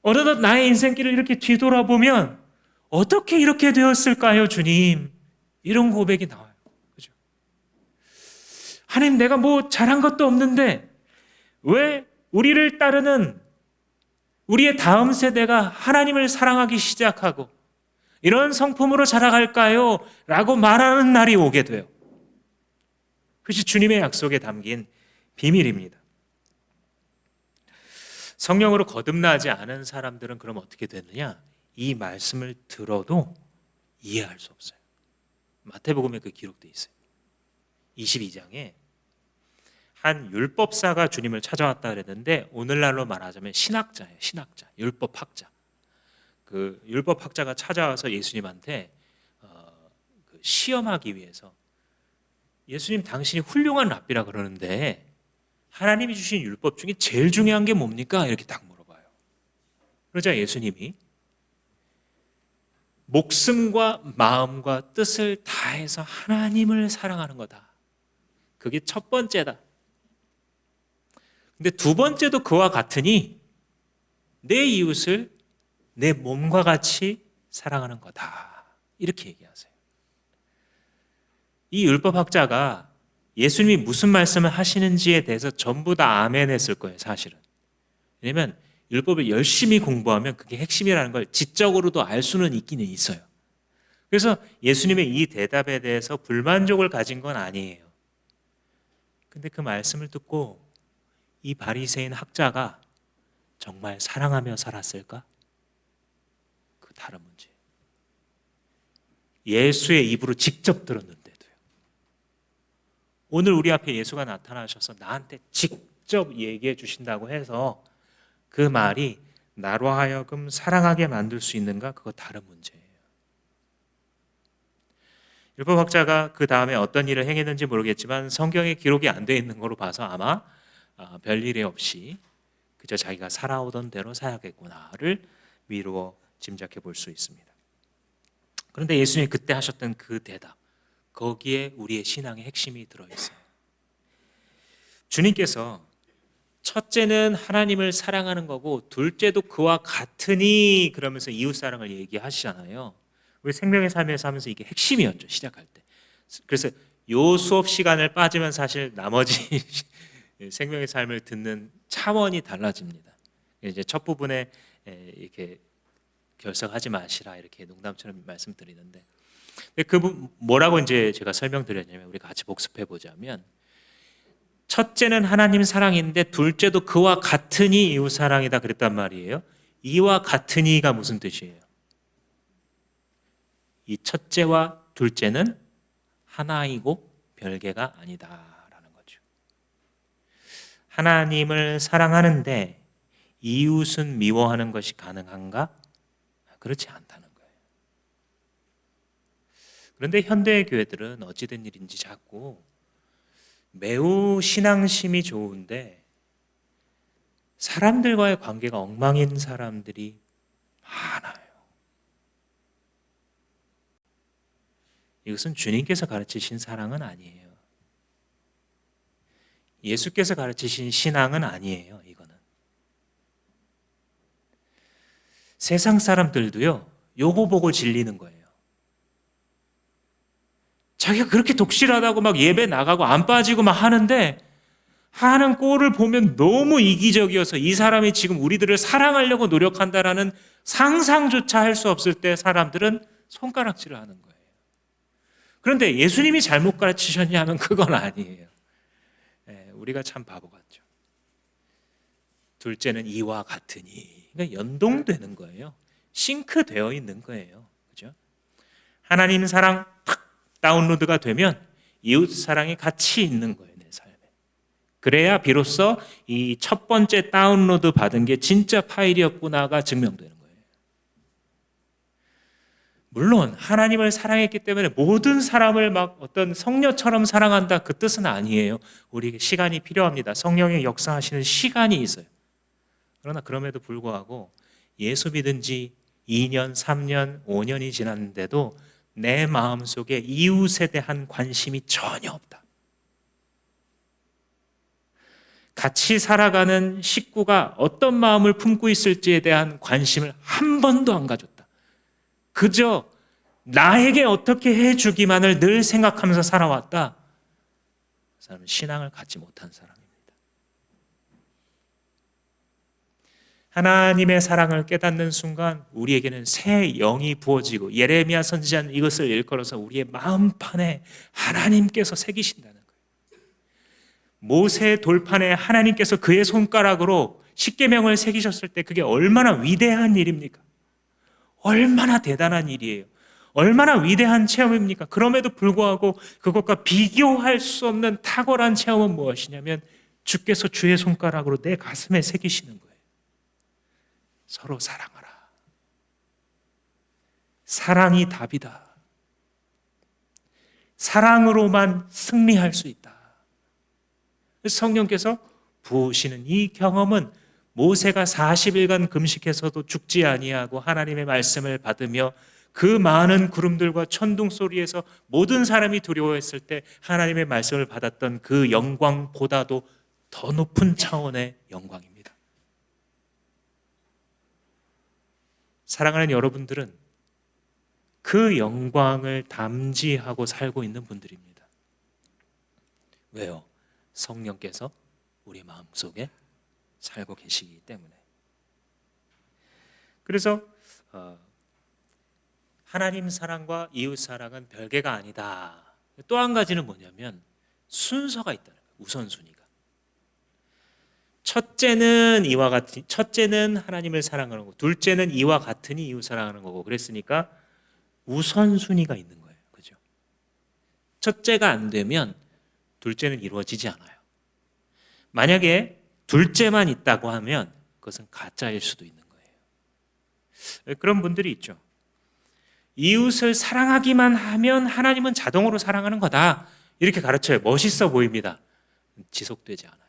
어느덧 나의 인생길을 이렇게 뒤돌아보면 어떻게 이렇게 되었을까요, 주님? 이런 고백이 나와요. 그죠? 하나님, 내가 뭐 잘한 것도 없는데 왜 우리를 따르는 우리의 다음 세대가 하나님을 사랑하기 시작하고 이런 성품으로 자라갈까요? 라고 말하는 날이 오게 돼요. 그것이 주님의 약속에 담긴 비밀입니다. 성령으로 거듭나지 않은 사람들은 그럼 어떻게 되느냐? 이 말씀을 들어도 이해할 수 없어요. 마태복음에 그 기록되어 있어요. 22장에 한 율법사가 주님을 찾아왔다 그랬는데 오늘날로 말하자면 신학자예요. 신학자, 율법학자. 그 율법학자가 찾아와서 예수님한테 시험하기 위해서 예수님, 당신이 훌륭한 랍비라 그러는데 하나님이 주신 율법 중에 제일 중요한 게 뭡니까? 이렇게 딱 물어봐요. 그러자 예수님이 목숨과 마음과 뜻을 다해서 하나님을 사랑하는 거다. 그게 첫 번째다. 근데 두 번째도 그와 같으니 내 이웃을 내 몸과 같이 사랑하는 거다. 이렇게 얘기하세요. 이 율법학자가 예수님이 무슨 말씀을 하시는지에 대해서 전부 다 아멘 했을 거예요, 사실은. 왜냐하면 율법을 열심히 공부하면 그게 핵심이라는 걸 지적으로도 알 수는 있기는 있어요. 그래서 예수님의 이 대답에 대해서 불만족을 가진 건 아니에요. 근데 그 말씀을 듣고 이 바리새인 학자가 정말 사랑하며 살았을까? 그 다른 문제. 예수의 입으로 직접 들었는데도요. 오늘 우리 앞에 예수가 나타나셔서 나한테 직접 얘기해 주신다고 해서 그 말이 나로 하여금 사랑하게 만들 수 있는가? 그거 다른 문제예요. 율법학자가 그 다음에 어떤 일을 행했는지 모르겠지만 성경에 기록이 안 되어 있는 거로 봐서 아마 별일이 없이 그저 자기가 살아오던 대로 살아야겠구나를 미루어 짐작해 볼 수 있습니다. 그런데 예수님이 그때 하셨던 그 대답, 거기에 우리의 신앙의 핵심이 들어있어요. 주님께서 첫째는 하나님을 사랑하는 거고 둘째도 그와 같으니 그러면서 이웃사랑을 얘기하시잖아요. 우리 생명의 삶에서 하면서 이게 핵심이었죠, 시작할 때. 그래서 요 수업 시간을 빠지면 사실 나머지 생명의 삶을 듣는 차원이 달라집니다. 이제 첫 부분에 이렇게 결석하지 마시라 이렇게 농담처럼 말씀드리는데, 그 뭐라고 이제 제가 설명드렸냐면 우리 같이 복습해 보자면, 첫째는 하나님 사랑인데 둘째도 그와 같으니 이웃 사랑이다 그랬단 말이에요. 이와 같으니가 무슨 뜻이에요? 이 첫째와 둘째는 하나이고 별개가 아니다라는 거죠. 하나님을 사랑하는데 이웃은 미워하는 것이 가능한가? 그렇지 않다는 거예요. 그런데 현대의 교회들은 어찌된 일인지 자꾸 매우 신앙심이 좋은데 사람들과의 관계가 엉망인 사람들이 많아요. 이것은 주님께서 가르치신 사랑은 아니에요. 예수께서 가르치신 신앙은 아니에요. 이거는 세상 사람들도요, 요거 보고 질리는 거예요. 자기가 그렇게 독실하다고 막 예배 나가고 안 빠지고 막 하는데 하는 꼴을 보면 너무 이기적이어서 이 사람이 지금 우리들을 사랑하려고 노력한다라는 상상조차 할 수 없을 때 사람들은 손가락질을 하는 거예요. 그런데 예수님이 잘못 가르치셨냐면 그건 아니에요. 우리가 참 바보 같죠. 둘째는 이와 같으니, 그러니까 연동되는 거예요. 싱크되어 있는 거예요. 그죠? 하나님 사랑 탁 다운로드가 되면 이웃 사랑이 같이 있는 거예요, 내 삶에. 그래야 비로소 이 첫 번째 다운로드 받은 게 진짜 파일이었구나가 증명되는 거예요. 물론 하나님을 사랑했기 때문에 모든 사람을 막 어떤 성녀처럼 사랑한다 그 뜻은 아니에요. 우리에게 시간이 필요합니다. 성령의 역사하시는 시간이 있어요. 그러나 그럼에도 불구하고 예수 믿은 지 2년, 3년, 5년이 지났는데도 내 마음속에 이웃에 대한 관심이 전혀 없다. 같이 살아가는 식구가 어떤 마음을 품고 있을지에 대한 관심을 한 번도 안 가졌다. 그저 나에게 어떻게 해주기만을 늘 생각하면서 살아왔다. 그 사람은 신앙을 갖지 못한 사람입니다. 하나님의 사랑을 깨닫는 순간 우리에게는 새 영이 부어지고, 예레미야 선지자는 이것을 일컬어서 우리의 마음판에 하나님께서 새기신다는 거예요. 모세 돌판에 하나님께서 그의 손가락으로 십계명을 새기셨을 때 그게 얼마나 위대한 일입니까? 얼마나 대단한 일이에요. 얼마나 위대한 체험입니까? 그럼에도 불구하고 그것과 비교할 수 없는 탁월한 체험은 무엇이냐면 주께서 주의 손가락으로 내 가슴에 새기시는 거예요. 서로 사랑하라. 사랑이 답이다. 사랑으로만 승리할 수 있다. 성령께서 부으시는 이 경험은 모세가 40일간 금식해서도 죽지 아니하고 하나님의 말씀을 받으며 그 많은 구름들과 천둥 소리에서 모든 사람이 두려워했을 때 하나님의 말씀을 받았던 그 영광보다도 더 높은 차원의 영광입니다. 사랑하는 여러분들은 그 영광을 담지하고 살고 있는 분들입니다. 왜요? 성령께서 우리 마음속에 살고 계시기 때문에. 그래서 하나님 사랑과 이웃 사랑은 별개가 아니다. 또 한 가지는 뭐냐면 순서가 있다는 거예요. 우선순위가. 첫째는 하나님을 사랑하는 거고, 둘째는 이와 같으니 이웃 사랑하는 거고, 그랬으니까 우선순위가 있는 거예요. 그죠? 첫째가 안 되면 둘째는 이루어지지 않아요. 만약에 둘째만 있다고 하면 그것은 가짜일 수도 있는 거예요. 그런 분들이 있죠. 이웃을 사랑하기만 하면 하나님은 자동으로 사랑하는 거다. 이렇게 가르쳐요. 멋있어 보입니다. 지속되지 않아요.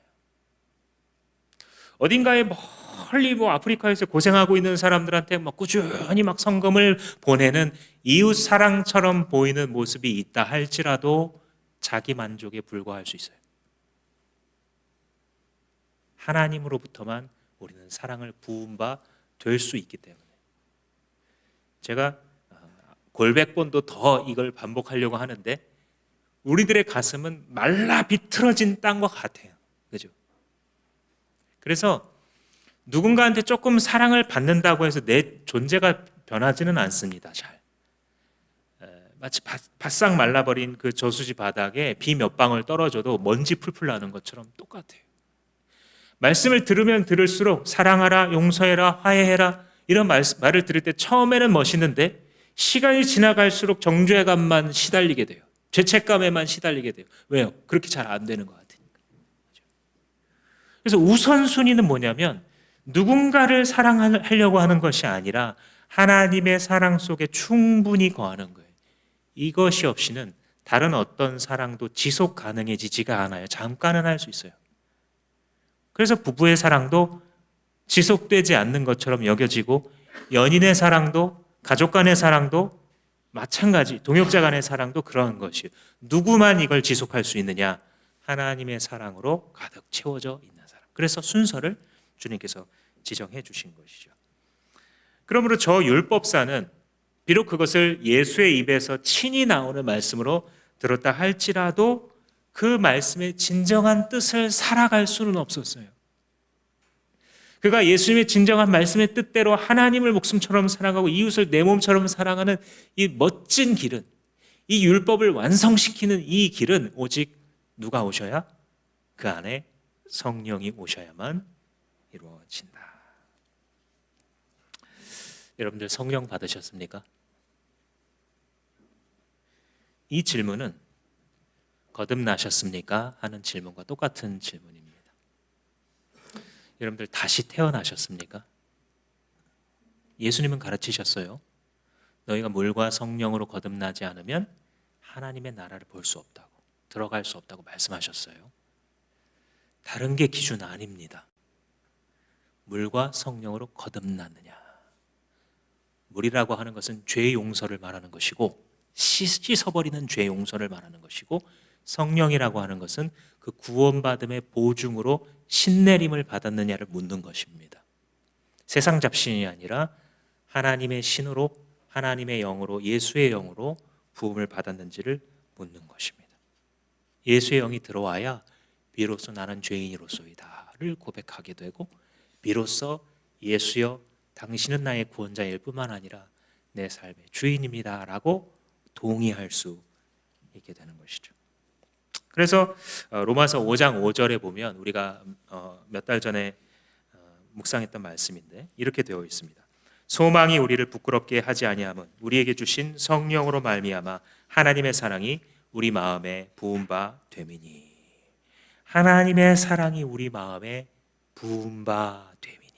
어딘가에 멀리 아프리카에서 고생하고 있는 사람들한테 꾸준히 성금을 보내는 이웃 사랑처럼 보이는 모습이 있다 할지라도 자기 만족에 불과할 수 있어요. 하나님으로부터만 우리는 사랑을 부은 바 될 수 있기 때문에. 제가 골백 번도 더 이걸 반복하려고 하는데 우리들의 가슴은 말라 비틀어진 땅과 같아요. 그죠? 그래서 누군가한테 조금 사랑을 받는다고 해서 내 존재가 변하지는 않습니다. 잘. 마치 바싹 말라버린 그 저수지 바닥에 비 몇 방울 떨어져도 먼지 풀풀 나는 것처럼 똑같아요. 말씀을 들으면 들을수록 사랑하라, 용서해라, 화해해라 이런 말을 들을 때 처음에는 멋있는데 시간이 지나갈수록 정죄감만 시달리게 돼요. 죄책감에만 시달리게 돼요. 왜요? 그렇게 잘 안 되는 것 같으니까. 그래서 우선순위는 뭐냐면 누군가를 사랑하려고 하는 것이 아니라 하나님의 사랑 속에 충분히 거하는 거예요. 이것이 없이는 다른 어떤 사랑도 지속 가능해지지가 않아요. 잠깐은 할 수 있어요. 그래서 부부의 사랑도 지속되지 않는 것처럼 여겨지고 연인의 사랑도 가족 간의 사랑도 마찬가지, 동역자 간의 사랑도 그런 것이에요. 누구만 이걸 지속할 수 있느냐? 하나님의 사랑으로 가득 채워져 있는 사람. 그래서 순서를 주님께서 지정해 주신 것이죠. 그러므로 저 율법사는 비록 그것을 예수의 입에서 친히 나오는 말씀으로 들었다 할지라도 그 말씀의 진정한 뜻을 살아갈 수는 없었어요. 그가 예수님의 진정한 말씀의 뜻대로 하나님을 목숨처럼 사랑하고 이웃을 내 몸처럼 사랑하는 이 멋진 길은, 이 율법을 완성시키는 이 길은 오직 누가 오셔야? 그 안에 성령이 오셔야만 이루어진다. 여러분들 성령 받으셨습니까? 이 질문은 거듭나셨습니까? 하는 질문과 똑같은 질문입니다. 여러분들 다시 태어나셨습니까? 예수님은 가르치셨어요. 너희가 물과 성령으로 거듭나지 않으면 하나님의 나라를 볼 수 없다고, 들어갈 수 없다고 말씀하셨어요. 다른 게 기준 아닙니다. 물과 성령으로 거듭났느냐. 물이라고 하는 것은 죄 용서를 말하는 것이고 씻어버리는 죄 용서를 말하는 것이고, 성령이라고 하는 것은 그 구원받음의 보증으로 신내림을 받았느냐를 묻는 것입니다. 세상 잡신이 아니라 하나님의 신으로 하나님의 영으로, 예수의 영으로 부음을 받았는지를 묻는 것입니다. 예수의 영이 들어와야 비로소 나는 죄인으로소이다를 고백하게 되고, 비로소 예수여 당신은 나의 구원자일 뿐만 아니라 내 삶의 주인입니다라고 동의할 수 있게 되는 것이죠. 그래서 로마서 5장 5절에 보면 우리가 몇 달 전에 묵상했던 말씀인데 이렇게 되어 있습니다. 소망이 우리를 부끄럽게 하지 아니함은 우리에게 주신 성령으로 말미암아 하나님의 사랑이 우리 마음에 부은 바 됨이니. 하나님의 사랑이 우리 마음에 부은 바 됨이니.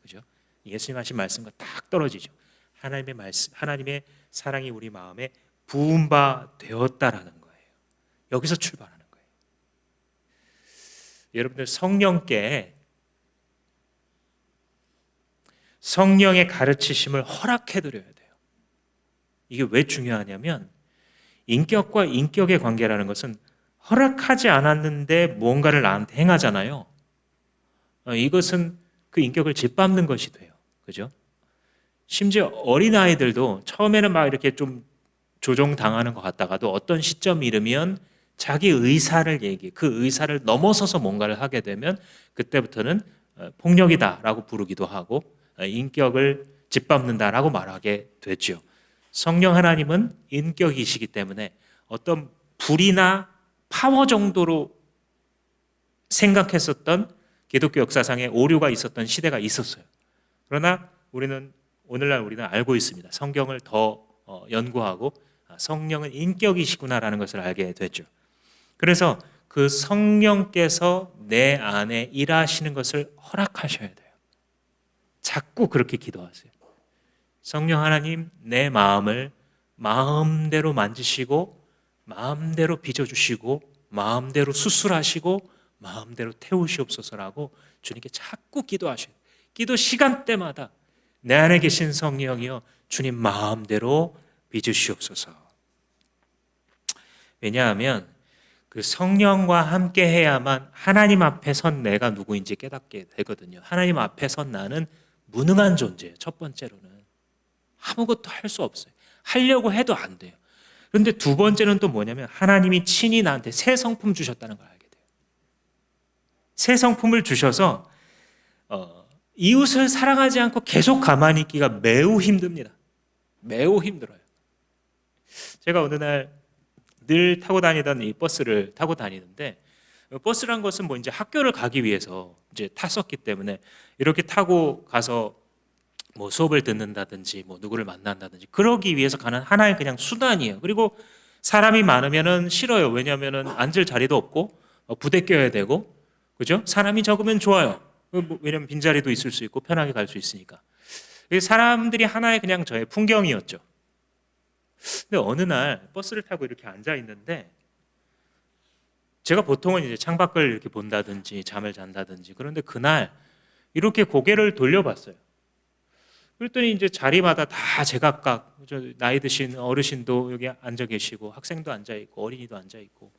그죠? 예수님 하신 말씀과 딱 떨어지죠. 하나님의 사랑이 우리 마음에 부은 바 되었다라는 거예요. 여기서 출발하는 거예요. 여러분들 성령의 가르치심을 허락해 드려야 돼요. 이게 왜 중요하냐면 인격과 인격의 관계라는 것은 허락하지 않았는데 무언가를 나한테 행하잖아요. 이것은 그 인격을 짓밟는 것이 돼요. 그죠? 심지어 어린아이들도 처음에는 막 이렇게 좀 조종당하는 것 같다가도 어떤 시점이 이르면 자기 의사를 그 의사를 넘어서서 뭔가를 하게 되면 그때부터는 폭력이다라고 부르기도 하고 인격을 짓밟는다라고 말하게 되죠. 성령 하나님은 인격이시기 때문에 어떤 불이나 파워 정도로 생각했었던 기독교 역사상의 오류가 있었던 시대가 있었어요. 그러나 오늘날 우리는 알고 있습니다. 성경을 더 연구하고 성령은 인격이시구나라는 것을 알게 됐죠. 그래서 그 성령께서 내 안에 일하시는 것을 허락하셔야 돼요. 자꾸 그렇게 기도하세요. 성령 하나님, 내 마음을 마음대로 만지시고 마음대로 빚어주시고 마음대로 수술하시고 마음대로 태우시옵소서라고 주님께 자꾸 기도하셔요. 기도 시간대마다 내 안에 계신 성령이여 주님 마음대로 빚으시옵소서. 왜냐하면 그 성령과 함께 해야만 하나님 앞에 선 내가 누구인지 깨닫게 되거든요. 하나님 앞에 선 나는 무능한 존재예요. 첫 번째로는 아무것도 할 수 없어요. 하려고 해도 안 돼요. 그런데 두 번째는 또 뭐냐면 하나님이 친히 나한테 새 성품 주셨다는 걸 알게 돼요. 새 성품을 주셔서 이웃을 사랑하지 않고 계속 가만히 있기가 매우 힘듭니다. 매우 힘들어요. 제가 어느 날 늘 타고 다니던 이 버스를 타고 다니는데, 버스란 것은 뭐 이제 학교를 가기 위해서 이제 탔었기 때문에 이렇게 타고 가서 뭐 수업을 듣는다든지 뭐 누구를 만난다든지 그러기 위해서 가는 하나의 그냥 수단이에요. 그리고 사람이 많으면은 싫어요. 왜냐하면은 앉을 자리도 없고 부대껴야 되고, 그죠? 사람이 적으면 좋아요. 왜냐면 빈자리도 있을 수 있고 편하게 갈 수 있으니까. 사람들이 하나의 그냥 저의 풍경이었죠. 근데 어느 날 버스를 타고 이렇게 앉아 있는데 제가 보통은 이제 창밖을 이렇게 본다든지 잠을 잔다든지, 그런데 그날 이렇게 고개를 돌려봤어요. 그랬더니 이제 자리마다 다 제각각 나이 드신 어르신도 여기 앉아 계시고 학생도 앉아 있고 어린이도 앉아 있고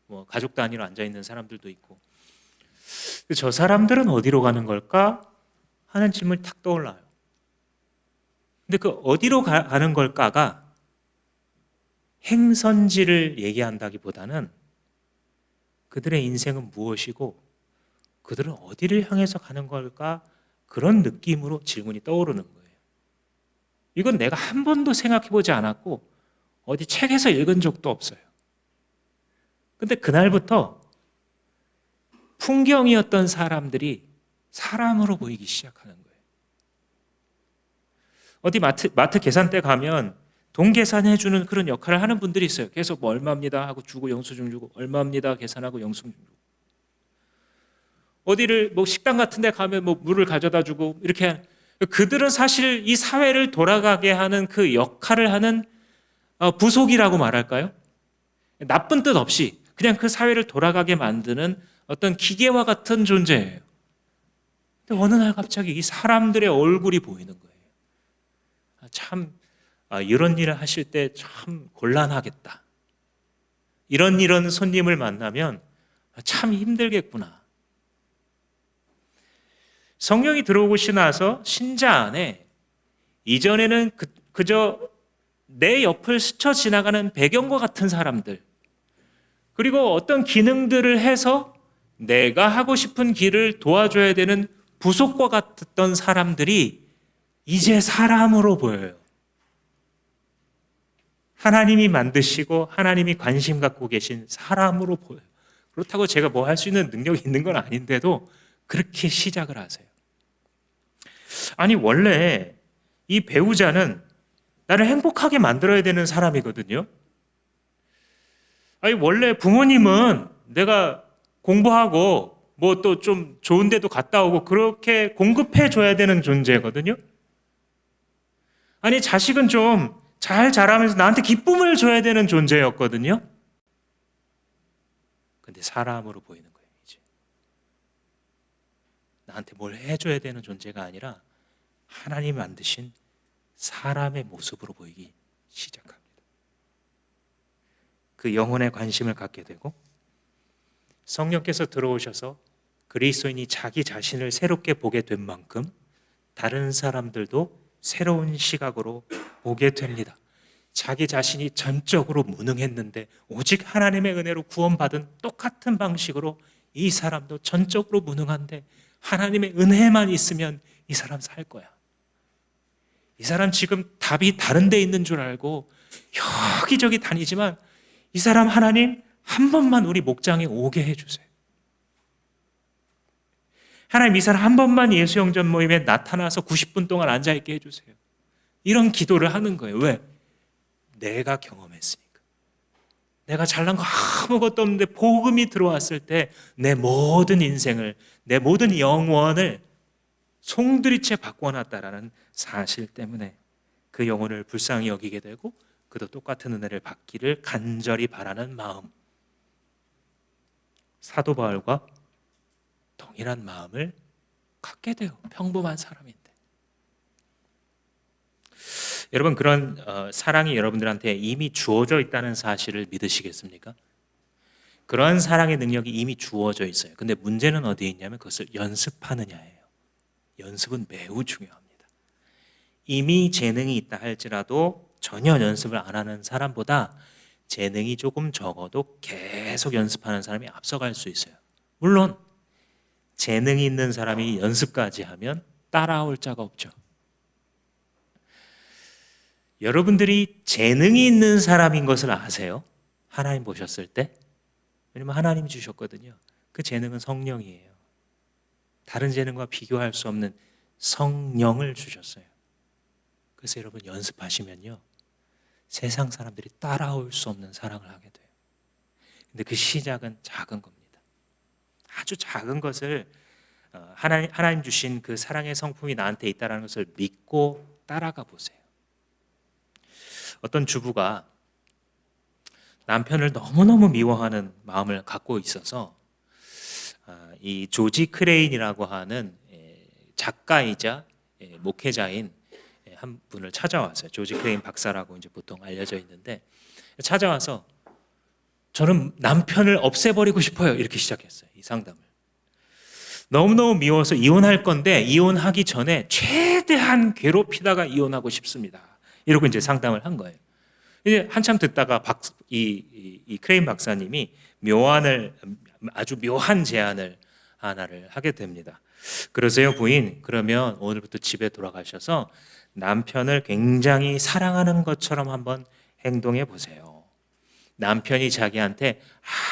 뭐 가족 단위로 앉아 있는 사람들도 있고, 저 사람들은 어디로 가는 걸까 하는 질문이 탁 떠올라요. 근데 그 어디로 가는 걸까가 행선지를 얘기한다기보다는 그들의 인생은 무엇이고 그들은 어디를 향해서 가는 걸까, 그런 느낌으로 질문이 떠오르는 거예요. 이건 내가 한 번도 생각해 보지 않았고 어디 책에서 읽은 적도 없어요. 근데 그날부터 풍경이었던 사람들이 사람으로 보이기 시작하는 거예요. 어디 마트 계산대 가면 돈 계산해주는 그런 역할을 하는 분들이 있어요. 계속 뭐 얼마입니다 하고 주고 영수증 주고, 얼마입니다 계산하고 영수증 주고. 어디를 뭐 식당 같은 데 가면 뭐 물을 가져다 주고 이렇게. 그들은 사실 이 사회를 돌아가게 하는 그 역할을 하는 부속이라고 말할까요? 나쁜 뜻 없이 그냥 그 사회를 돌아가게 만드는 어떤 기계와 같은 존재예요. 근데 어느 날 갑자기 이 사람들의 얼굴이 보이는 거예요. 참 이런 일을 하실 때 참 곤란하겠다. 이런 손님을 만나면 참 힘들겠구나. 성령이 들어오고 나서 신자 안에 이전에는 그저 내 옆을 스쳐 지나가는 배경과 같은 사람들, 그리고 어떤 기능들을 해서 내가 하고 싶은 길을 도와줘야 되는 부속과 같았던 사람들이 이제 사람으로 보여요. 하나님이 만드시고 하나님이 관심 갖고 계신 사람으로 보여요. 그렇다고 제가 뭐 할 수 있는 능력이 있는 건 아닌데도 그렇게 시작을 하세요. 아니, 원래 이 배우자는 나를 행복하게 만들어야 되는 사람이거든요. 아니, 원래 부모님은 내가 공부하고 뭐 또 좀 좋은 데도 갔다 오고 그렇게 공급해 줘야 되는 존재거든요. 아니, 자식은 좀 잘 자라면서 나한테 기쁨을 줘야 되는 존재였거든요. 근데 사람으로 보이는 거예요, 이제. 나한테 뭘 해줘야 되는 존재가 아니라 하나님 만드신 사람의 모습으로 보이기 시작합니다. 그 영혼에 관심을 갖게 되고 성령께서 들어오셔서 그리스도인이 자기 자신을 새롭게 보게 된 만큼 다른 사람들도 새로운 시각으로 보게 됩니다. 자기 자신이 전적으로 무능했는데 오직 하나님의 은혜로 구원받은 똑같은 방식으로 이 사람도 전적으로 무능한데 하나님의 은혜만 있으면 이 사람 살 거야. 이 사람 지금 답이 다른 데 있는 줄 알고 여기저기 다니지만 이 사람 하나님 한 번만 우리 목장에 오게 해주세요. 하나님 이 사람 한 번만 예수영전 모임에 나타나서 90분 동안 앉아있게 해주세요. 이런 기도를 하는 거예요. 왜? 내가 경험했으니까. 내가 잘난 거 아무것도 없는데 복음이 들어왔을 때 내 모든 인생을, 내 모든 영혼을 송두리째 바꿔놨다라는 사실 때문에 그 영혼을 불쌍히 여기게 되고 그도 똑같은 은혜를 받기를 간절히 바라는 마음, 사도 바울과 동일한 마음을 갖게 돼요. 평범한 사람인데. 여러분, 그런 사랑이 여러분들한테 이미 주어져 있다는 사실을 믿으시겠습니까? 그런 사랑의 능력이 이미 주어져 있어요. 근데 문제는 어디에 있냐면 그것을 연습하느냐예요. 연습은 매우 중요합니다. 이미 재능이 있다 할지라도 전혀 연습을 안 하는 사람보다 재능이 조금 적어도 계속 연습하는 사람이 앞서갈 수 있어요. 물론 재능이 있는 사람이 연습까지 하면 따라올 자가 없죠. 여러분들이 재능이 있는 사람인 것을 아세요? 하나님 보셨을 때? 왜냐면 하나님이 주셨거든요. 그 재능은 성령이에요. 다른 재능과 비교할 수 없는 성령을 주셨어요. 그래서 여러분 연습하시면요, 세상 사람들이 따라올 수 없는 사랑을 하게 돼요. 근데 그 시작은 작은 겁니다. 아주 작은 것을 하나님 주신 그 사랑의 성품이 나한테 있다는 것을 믿고 따라가 보세요. 어떤 주부가 남편을 너무너무 미워하는 마음을 갖고 있어서 이 조지 크레인이라고 하는 작가이자 목회자인 한 분을 찾아왔어요. 조지 크레인 박사라고 이제 보통 알려져 있는데, 찾아와서 저는 남편을 없애버리고 싶어요. 이렇게 시작했어요. 이 상담을. 너무너무 미워서 이혼할 건데 이혼하기 전에 최대한 괴롭히다가 이혼하고 싶습니다. 이러고 이제 상담을 한 거예요. 이제 한참 듣다가 이 크레인 박사님이 아주 묘한 제안을 하나를 하게 됩니다. 그러세요, 부인? 그러면 오늘부터 집에 돌아가셔서 남편을 굉장히 사랑하는 것처럼 한번 행동해 보세요. 남편이 자기한테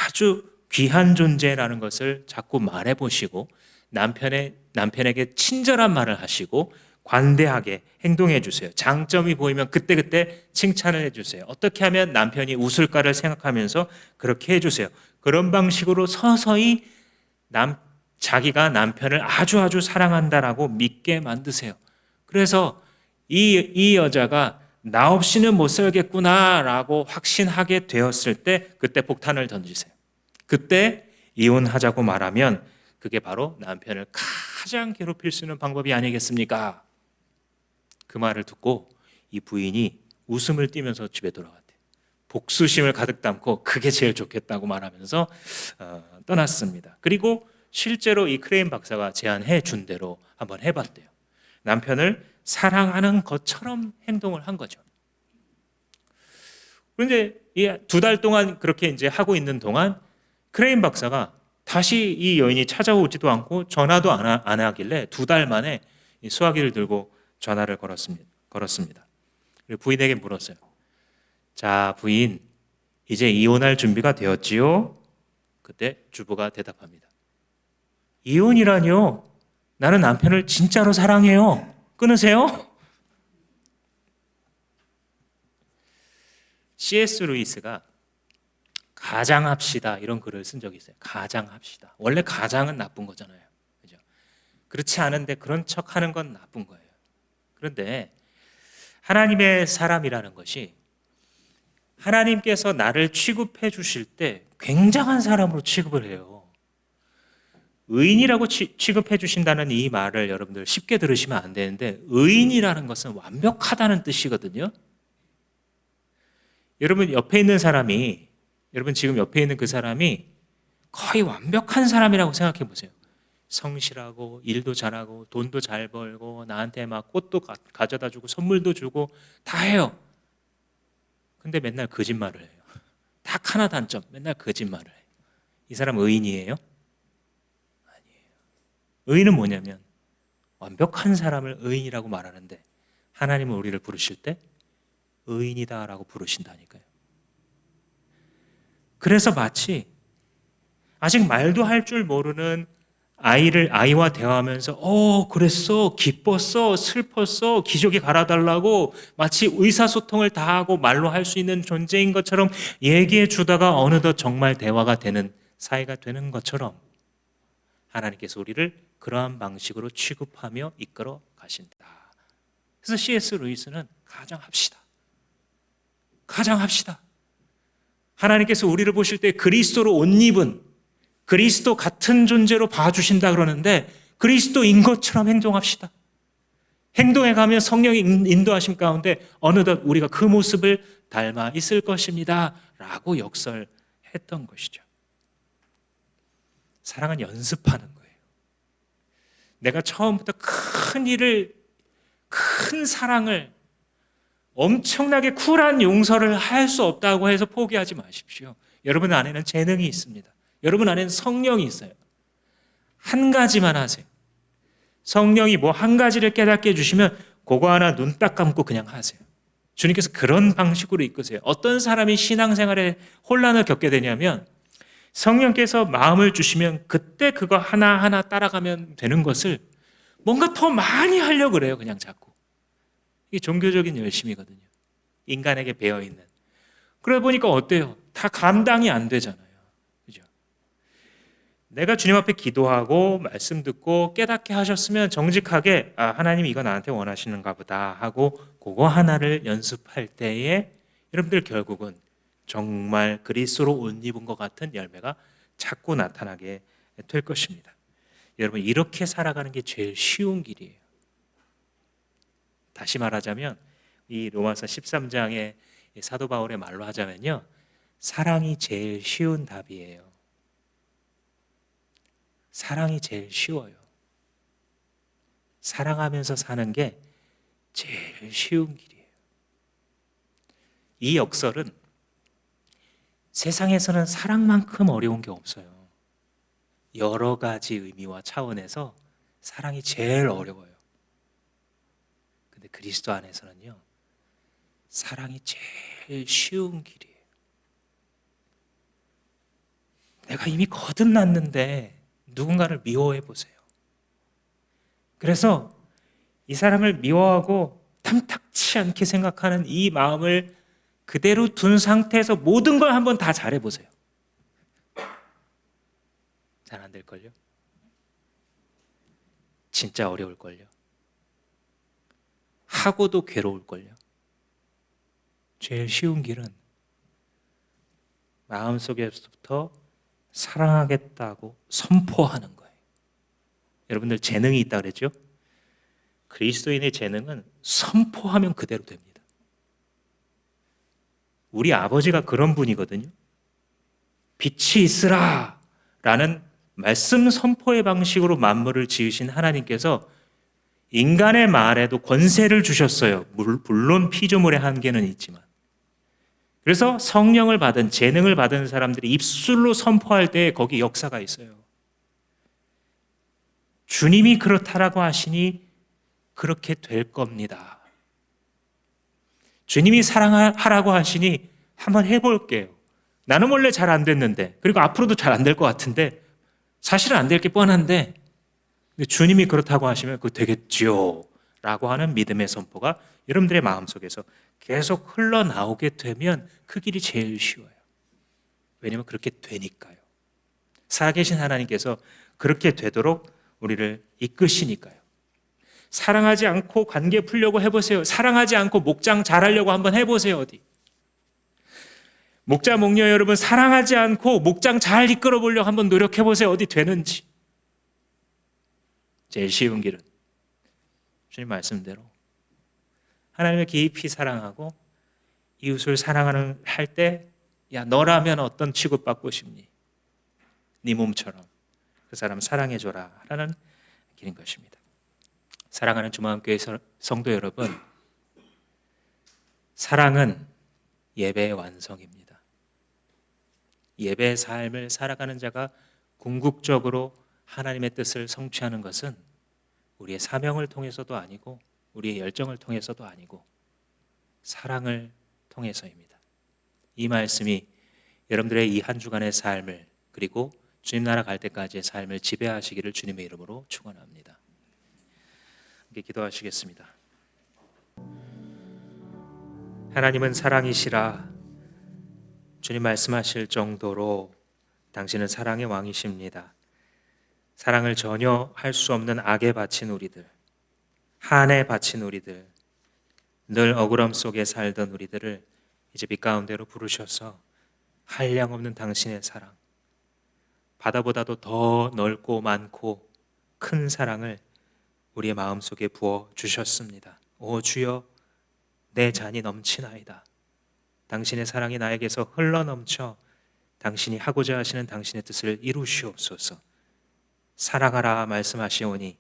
아주 귀한 존재라는 것을 자꾸 말해 보시고 남편에게 친절한 말을 하시고 관대하게 행동해 주세요. 장점이 보이면 그때그때 칭찬을 해 주세요. 어떻게 하면 남편이 웃을까를 생각하면서 그렇게 해 주세요. 그런 방식으로 서서히 자기가 남편을 아주 사랑한다라고 믿게 만드세요. 그래서 이 여자가 나 없이는 못 살겠구나라고 확신하게 되었을 때 그때 폭탄을 던지세요. 그때 이혼하자고 말하면 그게 바로 남편을 가장 괴롭힐 수 있는 방법이 아니겠습니까? 그 말을 듣고 이 부인이 웃음을 띠면서 집에 돌아갔대요. 복수심을 가득 담고 그게 제일 좋겠다고 말하면서 떠났습니다. 그리고 실제로 이 크레인 박사가 제안해 준 대로 한번 해봤대요. 남편을 사랑하는 것처럼 행동을 한 거죠. 그런데 2달 동안 그렇게 이제 하고 있는 동안 크레인 박사가 다시 이 여인이 찾아오지도 않고 전화도 안 하길래 2달 만에 이 수화기를 들고 전화를 걸었습니다. 그리고 부인에게 물었어요. 자, 부인, 이제 이혼할 준비가 되었지요? 그때 주부가 대답합니다. 이혼이라뇨? 나는 남편을 진짜로 사랑해요. 끊으세요? C.S. 루이스가 가장합시다 이런 글을 쓴 적이 있어요. 가장합시다. 원래 가장은 나쁜 거잖아요. 그죠? 그렇지 않은데 그런 척 하는 건 나쁜 거예요. 그런데 하나님의 사람이라는 것이 하나님께서 나를 취급해 주실 때 굉장한 사람으로 취급을 해요. 의인이라고 취급해 주신다는 이 말을 여러분들 쉽게 들으시면 안 되는데, 의인이라는 것은 완벽하다는 뜻이거든요. 여러분 옆에 있는 사람이, 여러분 지금 옆에 있는 그 사람이 거의 완벽한 사람이라고 생각해 보세요. 성실하고 일도 잘하고 돈도 잘 벌고 나한테 막 꽃도 가져다 주고 선물도 주고 다 해요. 근데 맨날 거짓말을 해요. 딱 하나 단점, 맨날 거짓말을 해요. 이 사람 의인이에요? 아니에요. 의인은 뭐냐면 완벽한 사람을 의인이라고 말하는데 하나님은 우리를 부르실 때 의인이다라고 부르신다니까요. 그래서 마치 아직 말도 할 줄 모르는 아이와 대화하면서 그랬어, 기뻤어, 슬펐어, 기저귀 갈아달라고 마치 의사소통을 다 하고 말로 할 수 있는 존재인 것처럼 얘기해 주다가 어느덧 정말 대화가 되는 사이가 되는 것처럼 하나님께서 우리를 그러한 방식으로 취급하며 이끌어 가신다. 그래서 C.S. 루이스는 가장합시다. 하나님께서 우리를 보실 때 그리스도로 옷 입은 그리스도 같은 존재로 봐주신다 그러는데 그리스도인 것처럼 행동합시다. 행동해 가면 성령의 인도하심 가운데 어느덧 우리가 그 모습을 닮아 있을 것입니다 라고 역설했던 것이죠. 사랑은 연습하는 거예요. 내가 처음부터 큰 사랑을, 엄청나게 쿨한 용서를 할 수 없다고 해서 포기하지 마십시오. 여러분 안에는 재능이 있습니다. 여러분 안에는 성령이 있어요. 한 가지만 하세요. 성령이 뭐 한 가지를 깨닫게 해주시면 그거 하나 눈 딱 감고 그냥 하세요. 주님께서 그런 방식으로 이끄세요. 어떤 사람이 신앙생활에 혼란을 겪게 되냐면 성령께서 마음을 주시면 그때 그거 하나하나 따라가면 되는 것을 뭔가 더 많이 하려고 그래요. 그냥 자꾸. 이게 종교적인 열심이거든요. 인간에게 배어있는. 그러다 보니까 어때요? 다 감당이 안 되잖아요. 그죠? 내가 주님 앞에 기도하고 말씀 듣고 깨닫게 하셨으면 정직하게 하나님 이거 나한테 원하시는가 보다 하고 그거 하나를 연습할 때에 여러분들 결국은 정말 그리스도로 옷 입은 것 같은 열매가 자꾸 나타나게 될 것입니다. 여러분 이렇게 살아가는 게 제일 쉬운 길이에요. 다시 말하자면 이 로마서 13장의 사도 바울의 말로 하자면요, 사랑이 제일 쉬운 답이에요. 사랑이 제일 쉬워요. 사랑하면서 사는 게 제일 쉬운 길이에요. 이 역설은 세상에서는 사랑만큼 어려운 게 없어요. 여러 가지 의미와 차원에서 사랑이 제일 어려워요. 근데 그리스도 안에서는요, 사랑이 제일 쉬운 길이에요. 내가 이미 거듭났는데 누군가를 미워해 보세요. 그래서 이 사람을 미워하고 탐탁치 않게 생각하는 이 마음을 그대로 둔 상태에서 모든 걸 한번 다 잘해 보세요. 잘 안 될걸요? 진짜 어려울걸요? 하고도 괴로울걸요? 제일 쉬운 길은 마음속에서부터 사랑하겠다고 선포하는 거예요. 여러분들 재능이 있다 그랬죠? 그리스도인의 재능은 선포하면 그대로 됩니다. 우리 아버지가 그런 분이거든요. 빛이 있으라 라는 말씀 선포의 방식으로 만물을 지으신 하나님께서 인간의 말에도 권세를 주셨어요. 물론 피조물의 한계는 있지만 그래서 성령을 받은, 재능을 받은 사람들이 입술로 선포할 때 거기 역사가 있어요. 주님이 그렇다라고 하시니 그렇게 될 겁니다. 주님이 사랑하라고 하시니 한번 해볼게요. 나는 원래 잘 안 됐는데, 그리고 앞으로도 잘 안 될 것 같은데, 사실은 안 될 게 뻔한데, 주님이 그렇다고 하시면 그거 되겠지요 라고 하는 믿음의 선포가 여러분들의 마음속에서 계속 흘러나오게 되면 그 길이 제일 쉬워요. 왜냐하면 그렇게 되니까요. 살아계신 하나님께서 그렇게 되도록 우리를 이끄시니까요. 사랑하지 않고 관계 풀려고 해보세요. 사랑하지 않고 목장 잘하려고 한번 해보세요. 어디 목자 목녀 여러분, 사랑하지 않고 목장 잘 이끌어 보려고 한번 노력해 보세요. 어디 되는지. 제일 쉬운 길은 주님 말씀대로 하나님을 깊이 사랑하고 이웃을 사랑하는 할 때, 야, 너라면 어떤 취급받고 싶니? 네 몸처럼 그 사람 사랑해줘라 라는 길인 것입니다. 사랑하는 주마음교회 성도 여러분, 사랑은 예배의 완성입니다. 예배의 삶을 살아가는 자가 궁극적으로 하나님의 뜻을 성취하는 것은 우리의 사명을 통해서도 아니고 우리의 열정을 통해서도 아니고 사랑을 통해서입니다. 이 말씀이 여러분들의 이 한 주간의 삶을, 그리고 주님 나라 갈 때까지의 삶을 지배하시기를 주님의 이름으로 축원합니다. 함께 기도하시겠습니다. 하나님은 사랑이시라. 주님 말씀하실 정도로 당신은 사랑의 왕이십니다. 사랑을 전혀 할 수 없는 악에 바친 우리들, 한에 바친 우리들, 늘 억울함 속에 살던 우리들을 이제 빛 가운데로 부르셔서 한량없는 당신의 사랑, 바다보다도 더 넓고 많고 큰 사랑을 우리의 마음속에 부어 주셨습니다. 오 주여, 내 잔이 넘치나이다. 당신의 사랑이 나에게서 흘러넘쳐 당신이 하고자 하시는 당신의 뜻을 이루시옵소서. 사랑하라 말씀하시오니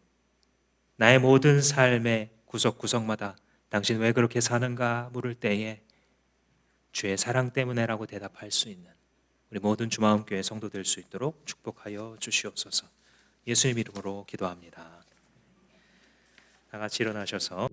나의 모든 삶의 구석구석마다 당신 왜 그렇게 사는가 물을 때에 주의 사랑 때문에라고 대답할 수 있는 우리 모든 주마음교회 성도 될 수 있도록 축복하여 주시옵소서. 예수님 이름으로 기도합니다. 다 같이 일어나셔서